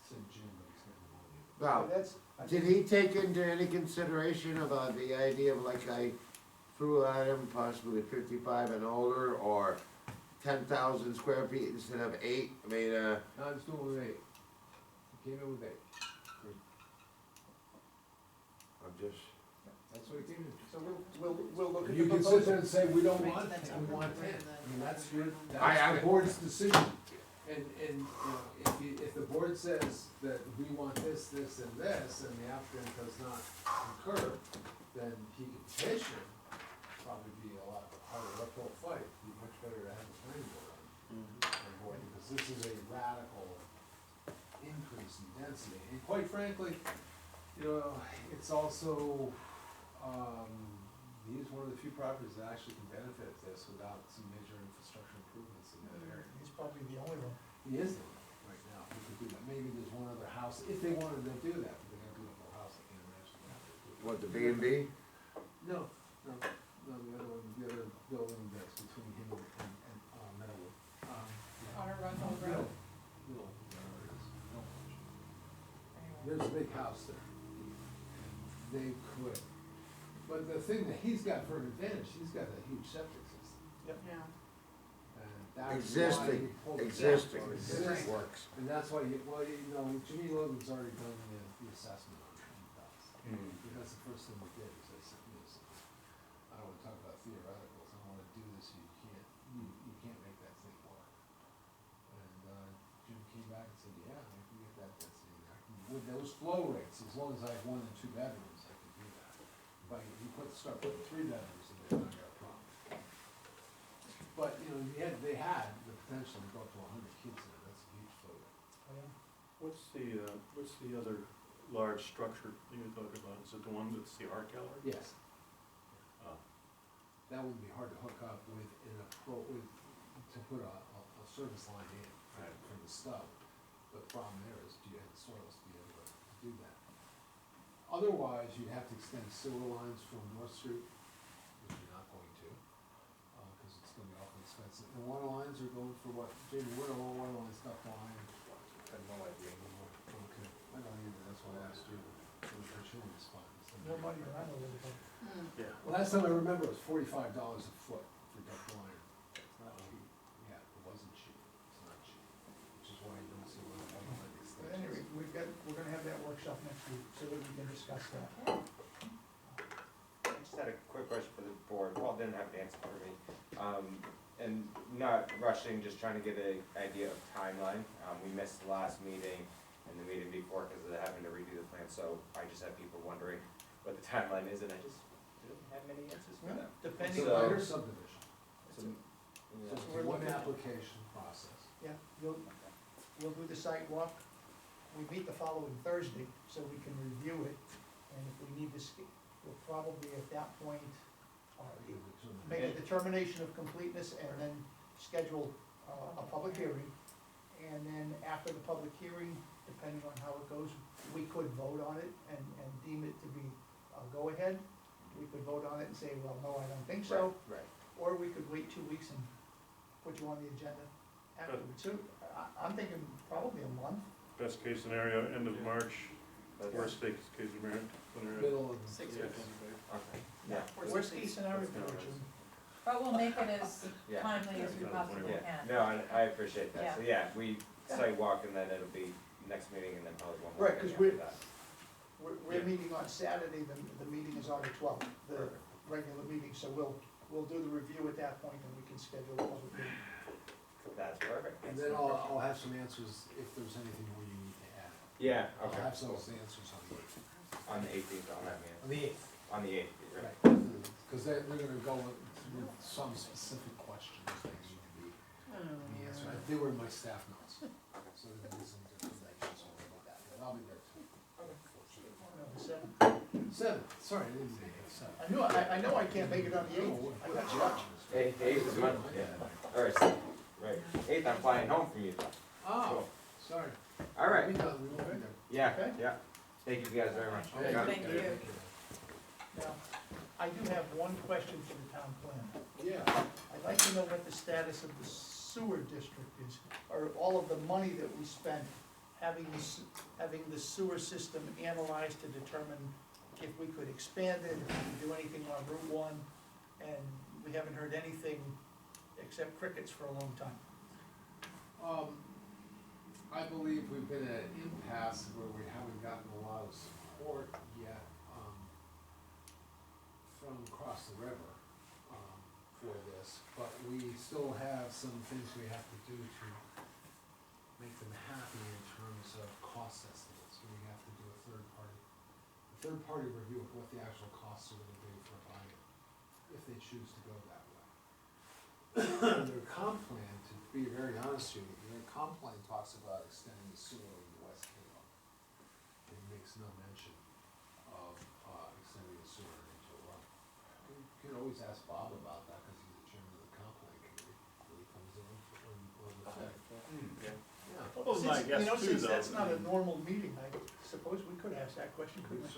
said Jim, but he's not in the morning. Well, That's, did he take into any consideration about the idea of, like I threw at him, possibly 55 and older, or 10,000 square feet instead of 8? I mean, No, it's doing with 8. He came in with 8. I'm just, That's what he came in. so we'll look at the You can proposal. sit there and say, we don't Right, want that's 10, we want up 10. for the- I mean, that's your, I- that's the board's decision. And, you know, if the board says that we want this, this, and this, and the applicant does not concur, then he can petition, probably be a lot harder uphill fight, be much better to have a planning board on board, because this is a radical increase in density, and quite frankly, you know, it's also, he's one of the few properties that actually can benefit this without some major infrastructure improvements in that area. He's probably the only one. He is the one right now, who could do that, maybe there's one other house, if they wanted to do that, but they're gonna do the whole house, I can't imagine that. what, the B&B? No, the other one, the other building that's between him and, Meadowood. Otter Run Old Road. No, there is, no. There's a big house there. They could, but the thing that he's got for an advantage, he's got a huge septic system, Yeah. and that's why Existing, he pulled it down. existing, Existing. works. And that's why, well, you know, Jimmy Logan's already done the assessment on it, he does. That's the first thing we did, is I said, yes, I don't wanna talk about theoreticals, I wanna do this, you can't make that thing work. And, Jim came back and said, yeah, I can get that density there, with those flow rates, as long as I have 1 and 2 bedrooms, I can do that. But you start putting 3 bedrooms in there, I got a problem. But, you know, they had the potential to go up to 100 kids in there, that's a huge flow rate. What's the other large structure you're talking about? Is it the one that's the art gallery? Yes. Oh. That would be hard to hook up with to put a service line in from the stub. The problem there is, do you have the soils to be able to do that? Otherwise, you'd have to extend sewer lines from North Street, which you're not going to, cause it's gonna be awfully expensive. And water lines are going for what, Jamie, what are all water lines stuff line? I have no idea anymore. Okay, I don't either, that's why I asked you, for the insurance funds. No money around a little bit. Yeah. Well, last time I remember it was $45 a foot for duct line. It's not cheap. Yeah, it wasn't cheap. It's not cheap. Which is why you don't see a lot of other like these But anyway, things. we're gonna have that workshop next week, so that we can discuss that. I just had a quick question for the board, Paul didn't have an answer for me. And not rushing, just trying to get an idea of timeline. We missed the last meeting and the meeting before because of having to redo the plan, so I just have people wondering what the timeline is, and I just didn't have many answers for them. It's Depending a on, minor subdivision. So, So yeah. it's we're one looking at- application process. yeah, we'll do the site walk. We meet the following Thursday, so we can review it, and if we need to we'll probably at that point, make a determination of completeness and then schedule a public hearing. And then after the public hearing, depending on how it goes, we could vote on it and deem it to be a go-ahead. We could vote on it and say, well, no, I don't think so. Right. Or we could wait 2 weeks and put you on the agenda afterwards. So I'm thinking probably a month. Best case scenario, end of March, worst case scenario. Middle of. 6 Yeah. weeks. Okay, yeah, Worst case scenario, June. But we'll make it as Yeah. timely as we possibly yeah, can. no, I appreciate that, so yeah, we site walk and then it'll be next meeting and then probably one more. Right, 'cause meeting we're- after that. We're meeting on Saturday, the meeting is on the 12th, the regular meeting, so we'll do the review at that point and we can schedule a public meeting. That's perfect. And then I'll have some answers if there's anything more you need to add. Yeah, I'll okay, have some answers on the 8th. on the 18th, on that meeting, On the 8th. on the 8th, right? Right, because they're gonna go with some specific questions that need to be answered. They were in my staff notes, so there is some information, so I'll about that, but I'll be there too. No, the 7th. 7th, sorry, I didn't say it, 7th. I know I can't make it on the 8th, I got church. 8th is Monday, yeah, or, right, 8th, I'm flying home from Utah. Oh, sorry. All right, We won't be there. yeah, Okay. yeah, thank you guys very much. Okay. Got it. Thank you. Now, I do have one question for the town planner. Yeah, I'd like to know what the status of the sewer district is. Are all of the money that we spent, having the sewer system analyzed to determine if we could expand it, if we could do anything on Route 1, and we haven't heard anything except crickets for a long time. I believe we've been at an impasse where we haven't gotten a lot of support yet, from across the river, for this, but we still have some things we have to do to make them happy in terms of cost estimates. We have to do a third party review of what the actual costs are gonna be for a buyer, if they choose to go that way. Their comp plan, to be very honest with you, their comp plan talks about extending the sewer in the West Halo. It makes no mention of, extending the sewer into a road. You can always ask Bob about that, cause he's the chairman of the comp plan committee, when he comes in on the thing. Yeah. Well, my Since, guess you know, too, since that's though, not a normal meeting, I suppose we could ask that question, couldn't we?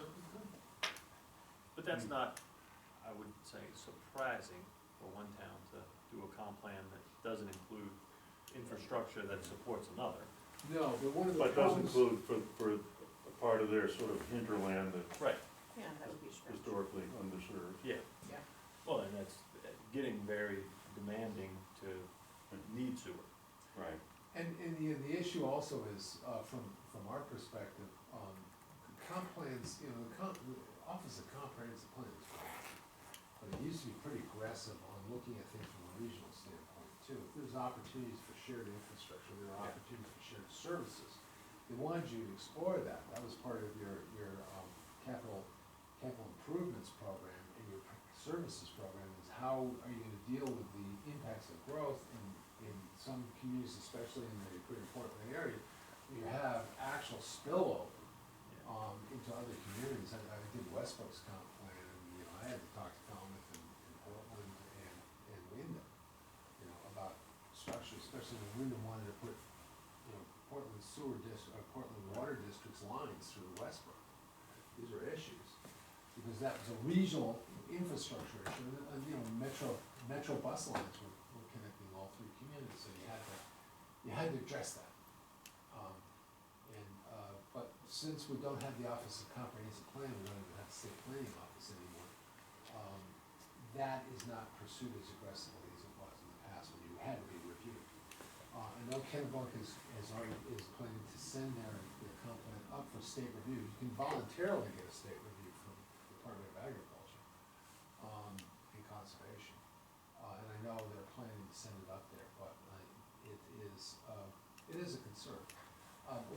but that's not, I would say, surprising for one town to do a comp plan that doesn't include infrastructure that supports another. No, but one of the But does problems. include for a part of their sort of hinterland that's Right. Yeah, that would be a stretch. historically underserved. Yeah. Yeah. Well, and that's getting very demanding to need sewer. Right. And the issue also is, from our perspective, comp plans, you know, the Office of Comprehensive Plan is great, but it used to be pretty aggressive on looking at things from a regional standpoint too. If there's opportunities for shared infrastructure, there are opportunities for shared services. They wanted you to explore that, that was part of your capital improvements program and your services program, is how are you gonna deal with the impacts of growth in some communities, especially in the Greater Portland area, where you have actual spillover, into other communities. I did Westbrook's comp plan, and, you know, I had to talk to Falmouth and Portland and Wyndham, you know, about structure, especially when Wyndham wanted to put, you know, Portland Portland Water District's lines through Westbrook. These are issues, because that was a regional infrastructure issue, and, you know, metro bus lines were connecting all three communities, so you had to address that. But since we don't have the Office of Comprehensive Plan, we don't even have the State Planning Office anymore, that is not pursued as aggressively as it was in the past, when you had to be reviewed. I know Kennebunk is planning to send their comp plan up for state review. You can voluntarily get a state review from the Department of Agriculture, and Conservation. And I know they're planning to send it up there, but it is a concern.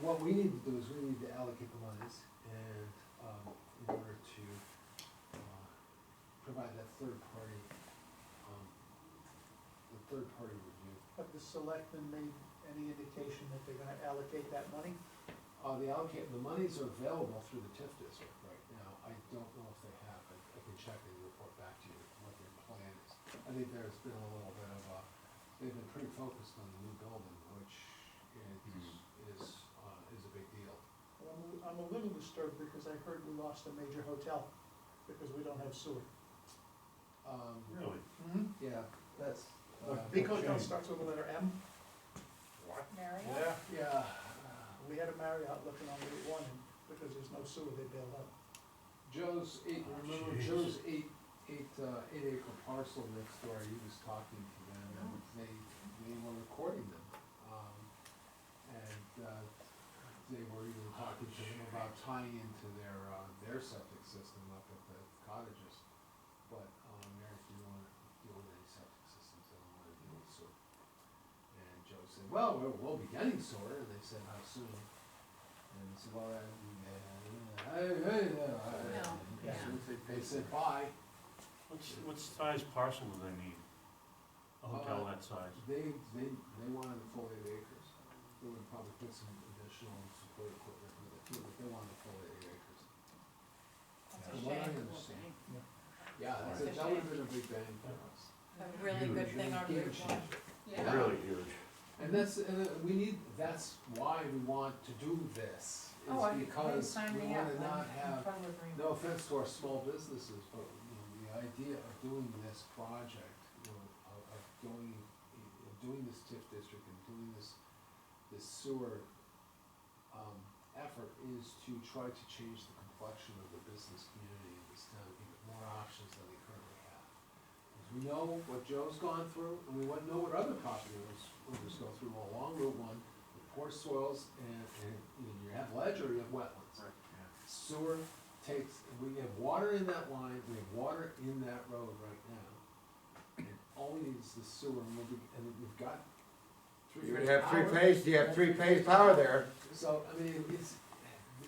What we need to do is we need to allocate the monies, and, in order to, provide that third party review. Have the selectmen made any indication that they're gonna allocate that money? The monies are available through the TIF district right now. I don't know if they have, I can check and report back to you what their plan is. I think there's been a little bit of they've been pretty focused on the new building, which is a big deal. Well, I'm a little disturbed because I heard we lost a major hotel because we don't have sewer. Really? Mm-hmm. Yeah, that's. Big hotel starts with the letter M. Marriott? Yeah, We had a Marriott looking on Route 1, and because there's no sewer, they bailed out. Joe's Joe's eight acre parcel next door, he was talking to them, and they were recording them. They were even talking to him about tying into their septic system up at the cottages. But, Mary didn't wanna deal with any septic systems, they don't wanna deal with sewer. And Joe said, well, we'll be getting sewer, and they said, how soon? And he said, well, they said, bye. What size parcel do they need? A hotel that size? They wanted the full 8 acres. They would probably put some additional support equipment with it too, but they wanted the full 8 acres. That's a From what I shame. understand. Yeah, that would have been a big bang for us. A really good thing on Game Route 1. changer. Yeah. Really huge. And that's why we want to do this, is Oh, because sign we me up. wanna not I'm have, totally agreeing. no offense to our small businesses, but, you know, the idea of doing this project, you know, of doing this TIF district and doing this sewer, effort is to try to change the complexion of the business community in this town, give it more options than they currently have. Because we know what Joe's gone through, and we know what other property owners go through along Route 1, with poor soils, and you have ledge or you have wetlands. Sewer takes, we have water in that line, we have water in that road right now. It only needs the sewer, and we've got three. You would have three-phase, you have three-phase power there. So, I mean,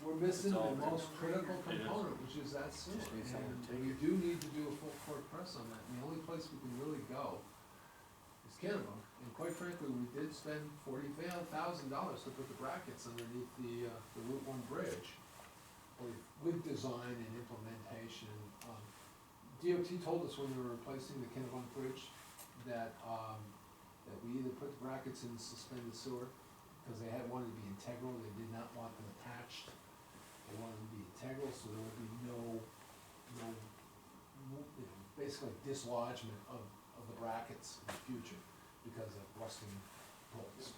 we're missing It's all the most critical It is. component, which is that sewer. Just need someone to take And we do need to do a full court press on that, and the only place we can really go is Kennebunk. And quite frankly, we did spend $40,000 to put the brackets underneath the Route 1 bridge, with design and implementation. DOT told us when we were replacing the Kennebunk Bridge that we either put the brackets in suspended sewer, because they wanted to be integral, they did not want them attached. They wanted them to be integral, so there would be no, basically dislodgement of the brackets in the future because of rusting bolts.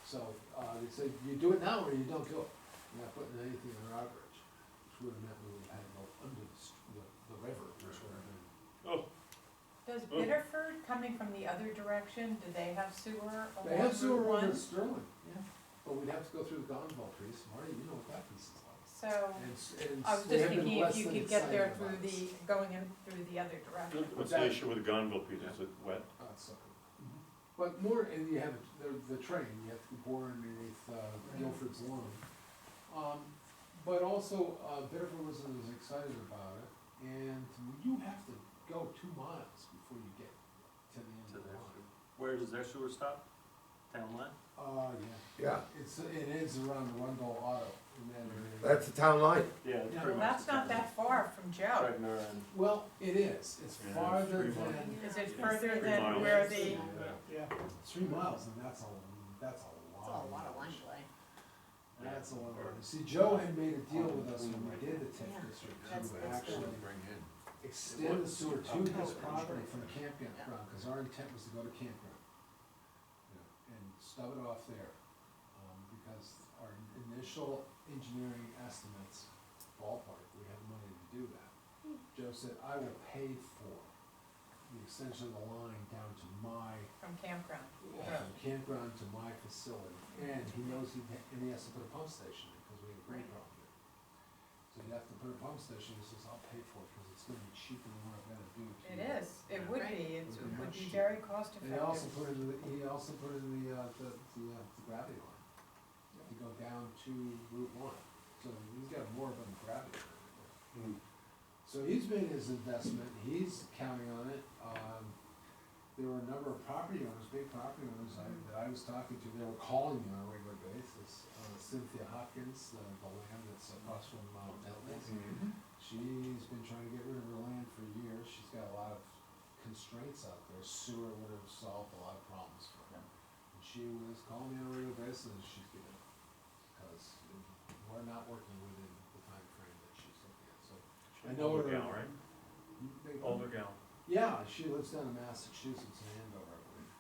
So, they said, you do it now or you don't do it. You're not putting anything in our bridge, which would have meant we would have had to go under the river, which would have been. Does Biddeford, coming from the other direction, do they have sewer They along have sewer Route over 1? Sterling, yeah, but we'd have to go through the Gonville piece, Marty, you know what that piece is like. So, And I was they just have been thinking if less you than could get there excited through about going in through the other direction. What's the issue with the Gonville piece, is it wet? But more, and you have the train, you have to bore underneath, Guilford's lawn. But also, Biddeford wasn't as excited about it, and you have to go 2 miles before you get to the end of the line. Where does their sewer stop? Town line? Yeah. Yeah, It is around Rundle Auto, in that area. that's the town line. Yeah, it's Yeah. pretty Well, much. that's not that far from Joe. Tregner and, Well, it is, it's Yeah, farther 3 miles. than, Is it further 3 than miles. where the, Yeah. 3 miles, and that's a lot. It's a lot of line play. That's a lot. See, Joe had made a deal with us when we did the TIF district That's- to that's actually Bring in. extend the sewer to his property from the campground, cause our intent was to go to campground. And stub it off there, because our initial engineering estimates, ballpark, we have money to do that. Joe said, I will pay for the extension of the line down to my from campground? from campground to my facility, and he knows he has to put a pump station in, because we have a great problem there. So you have to put a pump station, he says, I'll pay for it, because it's gonna be cheaper than what I've gotta do to. It is, it would be, it It would be would much be cheaper. very cost And he also effective. put in, the gravity line, to go down to Route 1, so he's got more of a gravity line. So he's made his investment, he's counting on it. There were a number of property owners, big property owners that I was talking to, they were calling me on a regular basis. Cynthia Hopkins, the land that's across from Bentley's. She's been trying to get rid of her land for years, she's got a lot of constraints out there, sewer would have solved a lot of problems for her. And she was calling me on a regular basis, and she's giving up, because we're not working within the time frame that she's looking at, so. I know Older her. gal, right? They- Older gal. Yeah, she lives down in Massachusetts, in Andover, I believe.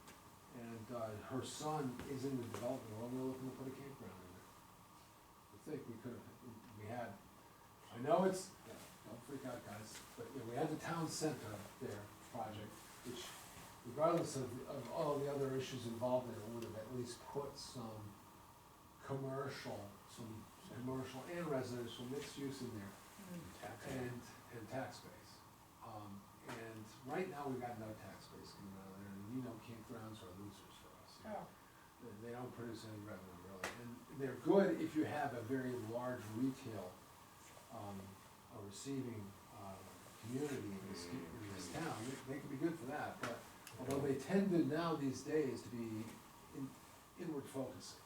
And, her son is in the development, world. They're looking to put a campground in there. I think we had, I know it's, don't freak out, guys, but, we had the town center there project, which regardless of all the other issues involved in it, would have at least put some commercial and residential mixed use in there, and tax base. And right now, we got no tax base coming out of there, and campgrounds are losers for us. Oh. They don't produce any revenue really, and they're good if you have a very large retail, a receiving, community in this town, they can be good for that, but although they tend to now these days to be inward focusing.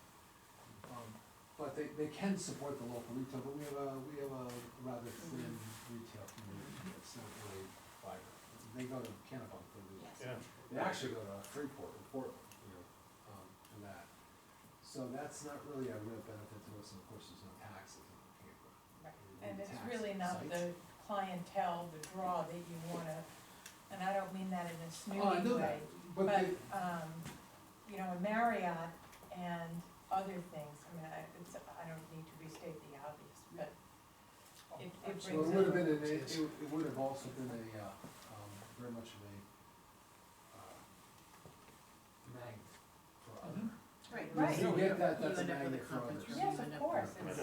But they can support the local retail, but we have a rather thin retail community, it's not really vibrant. They go to Kennebunk for the, Yeah. they actually go to Freeport or Portland, for that. So that's not really a real benefit to us, and of course, there's no taxes on the campground. And it's Tax really not sites. the clientele, the draw that you wanna, and I don't mean that in a Oh, I snooty know way. that, but they, in Marriott and other things, I mean, I don't need to restate the obvious, but it brings So it in. would have been, it would have also been very much of a, magnet for other. Right. Right. You get that, that's a You end up with a magnet for conference others. room. Yes, of course, Yeah. it's,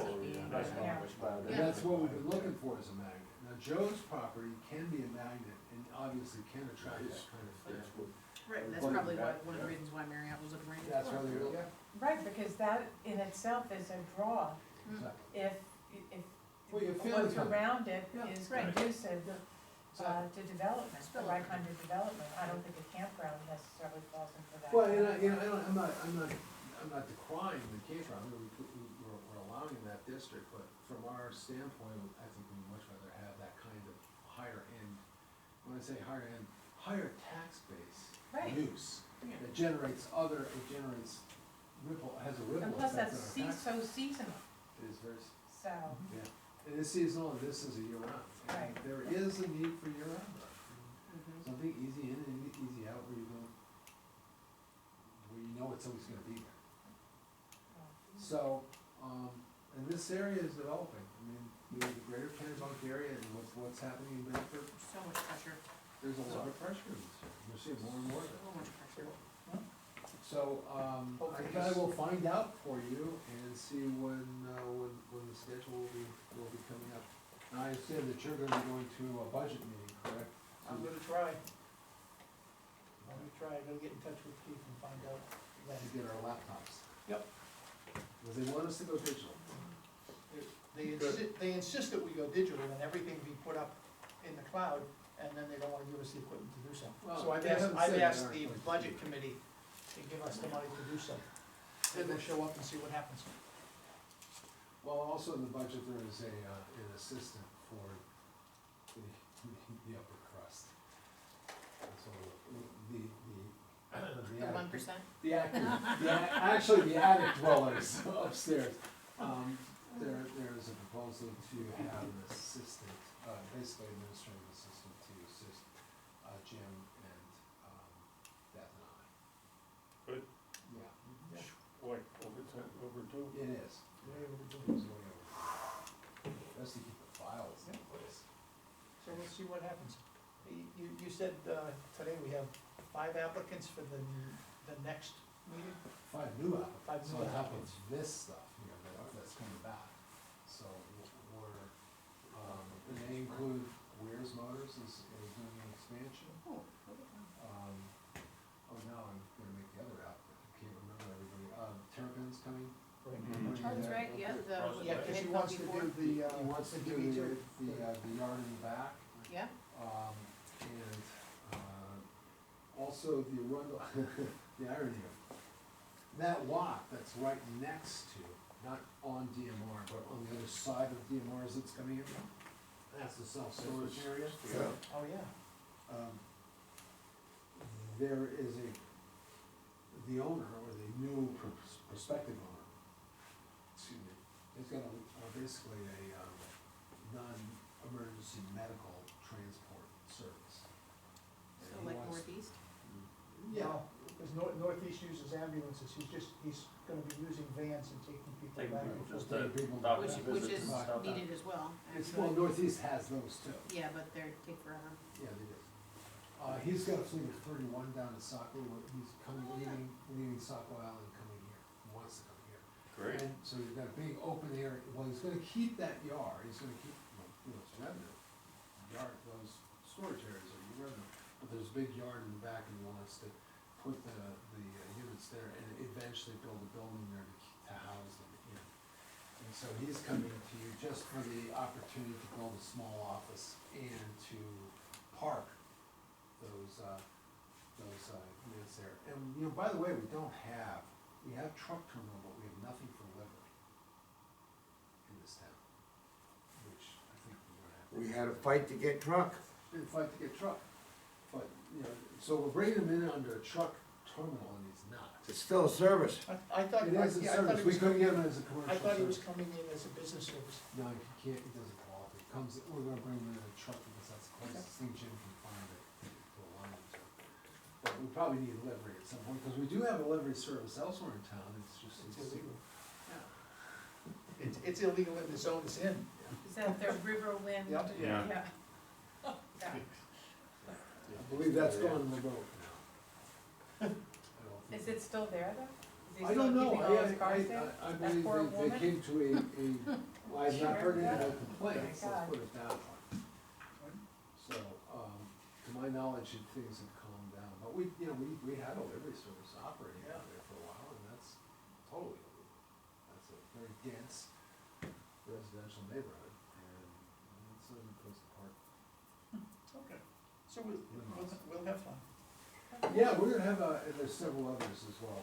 Nice yeah. language about it. And that's what we've been looking for as a magnet. Now, Joe's property can be a magnet and obviously can attract that kind of thing. Right, that's But- probably one of the reasons why Marriott was looking right into it. That's why they're, yeah, Right, because that in itself is a draw, exactly. if Well, your family what's coming. around it Yeah. is Right. conducive Exactly. to development, the right kind of development. I don't think a campground necessarily falls into that. Well, I'm not decrying the campground, we're allowing that district, but from our standpoint, I think we'd much rather have that kind of higher end, when I say higher end, higher tax base Right. use. Yeah. It generates has a ripple And plus effect that's on our tax. so seasonal, It is very, so, yeah, it is seasonal, and this is a year round. And Right. there is a need for year round, Mhm. something easy in and easy out where you don't, where you know it's always gonna be there. So, and this area is developing, I mean, the greater Kennebunk area and what's happening in Bedford, So much pressure, there's a lot of pressure in this area, you're seeing more and more of it. so much pressure. So, I will find out for you and see when the schedule will be coming up. And I understand that you're gonna be going to a budget meeting, correct? I'm gonna try. I'm gonna get in touch with Keith and find out when. To get our laptops. Yep. Because they want us to go digital. They insist that we go digital and everything be put up in the cloud, and then they don't wanna give us the equipment to do so. Well, So I've they haven't said they asked aren't the going to. budget committee to give us the money to do so. Then we'll show up and see what happens. Well, also in the budget, there is an assistant for the upper crust. And so the The 1%? actually the attic dwellers upstairs. There is a proposal to have an assistant, basically administrative assistant to assist Jim and Beth and I. Good. Yeah, Boy, overdue. it is. It's way over. Best to keep the files in place. So we'll see what happens. You said, today we have 5 applicants for the next meeting? 5 new applicants. 5 new So on top of applicants. this stuff, that's coming back. So we're, and they include Weir's Motors is doing an expansion. Oh, Now I'm gonna make the other applicant, I can't remember everybody. Terrapin's coming. Charles, right, yeah, Yeah, cause he head wants to before. do He the, wants to do DB2. the yard in the back. Yeah, And, also the Arundel, the irony of that lot that's right next to, not on DMR, but on the other side of DMR as it's coming in, that's the self-storage area. oh, yeah. There is the owner, or the new prospective owner, excuse me, is gonna, basically a, non-emergency medical transport service. And so he like wants- northeast? Yeah, Because Northeast uses ambulances, he's gonna be using vans and taking people Taking back. people and just forth. take people. Doctor's Which visits is and stuff. needed as well, It's, well, actually. Northeast has those too. Yeah, but they take forever. Yeah, they do. He's got a fleet of 31 down at Saco, he's coming, leaving Saco Island, coming here, he wants to come here. Great. And so you've got a big open area, well, he's gonna keep that yard, he's gonna keep, it's revenue. Yard, those storage areas are revenue, but there's a big yard in the back and he wants to put the units there and eventually build a building there to house them in. And so he's coming to you just for the opportunity to build a small office and to park those units there. And, by the way, we have truck terminal, but we have nothing for delivery in this town, which I think we're gonna have. We had a fight to get truck. Been a fight to get truck, but, so we're bringing him in under a truck terminal and he's not. It's still a service. I thought, It is a yeah, I thought service, he we was, couldn't get him as a commercial I thought he was service. coming in as a business service. No, he can't, he doesn't qualify, he comes, we're gonna bring him in a truck because that's the closest thing Jim can find to a line, so. But we probably need a livery at some point, because we do have a livery service elsewhere in town, it's just. It's illegal. Yeah. It's illegal in the zone it's in. Is that the Riverwind? Yep. Yeah. Yeah. I believe that's gone remote now. I don't think- Is it still there though? Is he I still don't know, keeping all his cars there? I That believe poor they woman? came to well, I've not heard any Sure. complaints, Oh my let's put it that way. So, to my knowledge, things have calmed down, but we had a livery service operating out there for a while, and that's totally illegal. That's a very dense residential neighborhood, and it's a good place to park. Okay. So we'll have fun. Yeah, we're gonna have, and there's several others as well,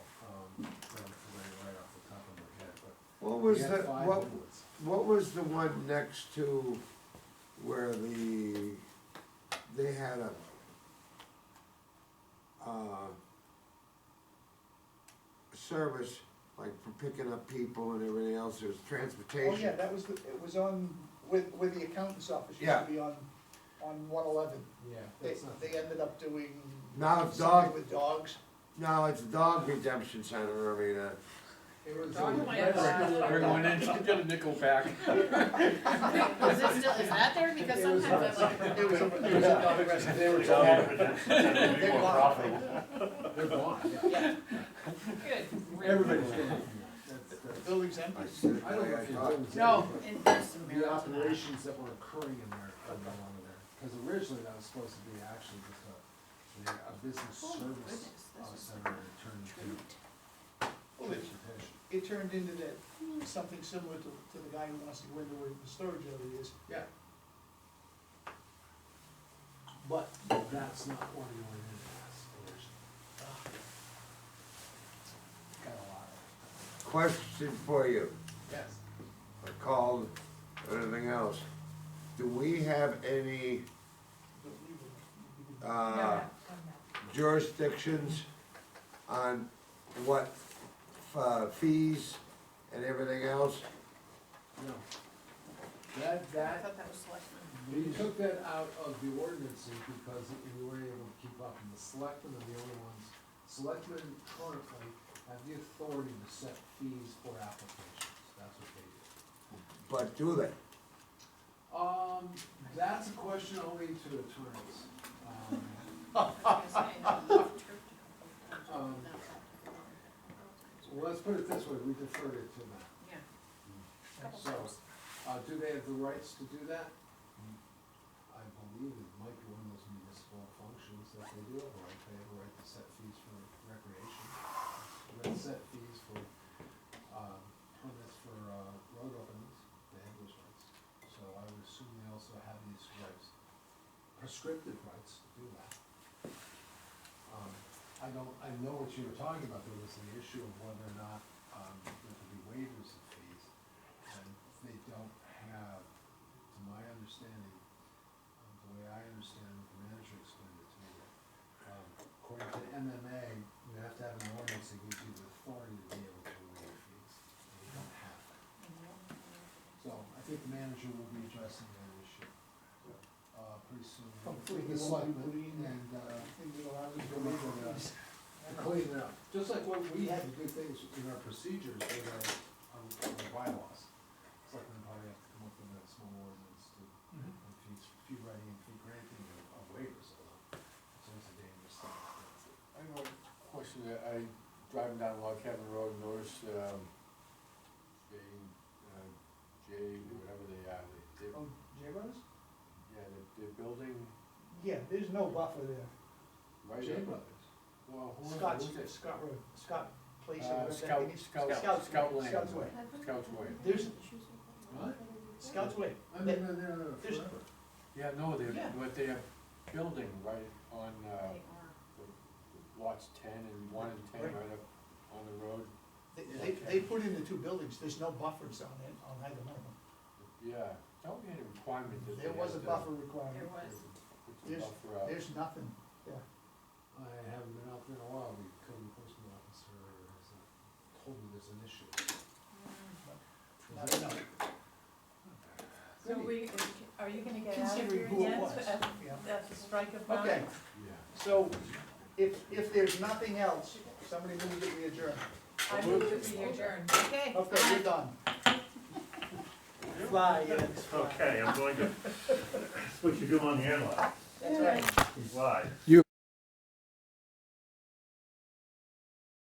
right off the top of my head, but. What was we the, had 5 what, inlets. what was the one next to where they had a service, like for picking up people and everything else, there's Oh, transportation? yeah, it was on, where the accountant's office used Yeah. to be on 111. Yeah, They, that's not. they ended up doing Now it's something dog, with dogs. no, it's dog redemption center, I mean, It was Dog a- might Bring one in, get a nickel back. Is that there? Because It was sometimes I like. It was a dog rescue. They were Dog gone. redemption center would be more profitable. They're gone, yeah. Yeah. Good. Everybody's gone. The building's empty. I said, I don't know if I thought- it was. No, and there's some The merit to that. operations that were occurring in there are no longer there, because originally that was supposed to be actually just a business Oh, service goodness, this is center, and it turned into Well, transportation. it turned into that, something similar to the guy who wants to go into where the storage area is. Yeah. But that's not what he went into as originally. Got a lot of. Question for you, Yes. I called, everything else, do we have any, No, uh, no. jurisdictions on what, fees and everything else? No. I That, thought that was selectmen. we took that out of the ordinances because we weren't able to keep up, and the selectmen are the only ones. Selectmen currently have the authority to set fees for applications, that's what they do. But do they? That's a question only to attorneys. Well, let's put it this way, we deferred it to them. Yeah. So, do they have the rights to do that? I believe it might be one of those municipal functions that they do have a right, they have a right to set fees for recreation. They set fees for, permits for, road openings, they have those rights. So I would assume they also have these rights, prescriptive rights to do that. I know what you were talking about, there was the issue of whether or not, there could be waivers of fees. And they don't have, to my understanding, the way I understand it, the manager explained it to me, that, according to MMA, you have to have an ordinance that gives you the authority to be able to waive fees, and you don't have that. So I think the manager will be addressing that issue, pretty soon. Hopefully With he the won't be selectmen putting in, and, Thinking allow us to to waive look at, fees. clean it up, just like what we had to do things in our procedures with our bylaws. It's like we probably have to come up with a small ordinance to, fee writing and fee granting of waivers, although it's always a dangerous thing. I know a question that I, driving down Log Cabin Road, noticed, whatever they are, they, Oh, J Brothers? yeah, they're building Yeah, there's no buffer there. right J up. Brothers. Well, who Scott's, was it? Scott Road, Scott Place. Scout Lane. Scouts Way. Scouts Way. There's, What? Scouts Way. No, There's- forever. Yeah, no, Yeah. what they are building right on, lots 10 and 1 and 10 Right. right up on the road. They put in the two buildings, there's no buffers on it, on either one of them. Yeah, that would be a requirement that they There was a have to buffer requirement. There was. put the There's- buffer up. There's nothing, yeah. I haven't been out there in a while, the code enforcement officer has told me there's an issue. Not enough. So are you gonna get out of Considering here who it yet, was. Yeah. at the strike of mine? Okay, Yeah. so if there's nothing else, somebody move that we adjourn. I move that we adjourn. Okay. Okay, you're done. Fly, Jens, fly. Okay, I'm going to, that's what you do on the airline, That's right. you fly.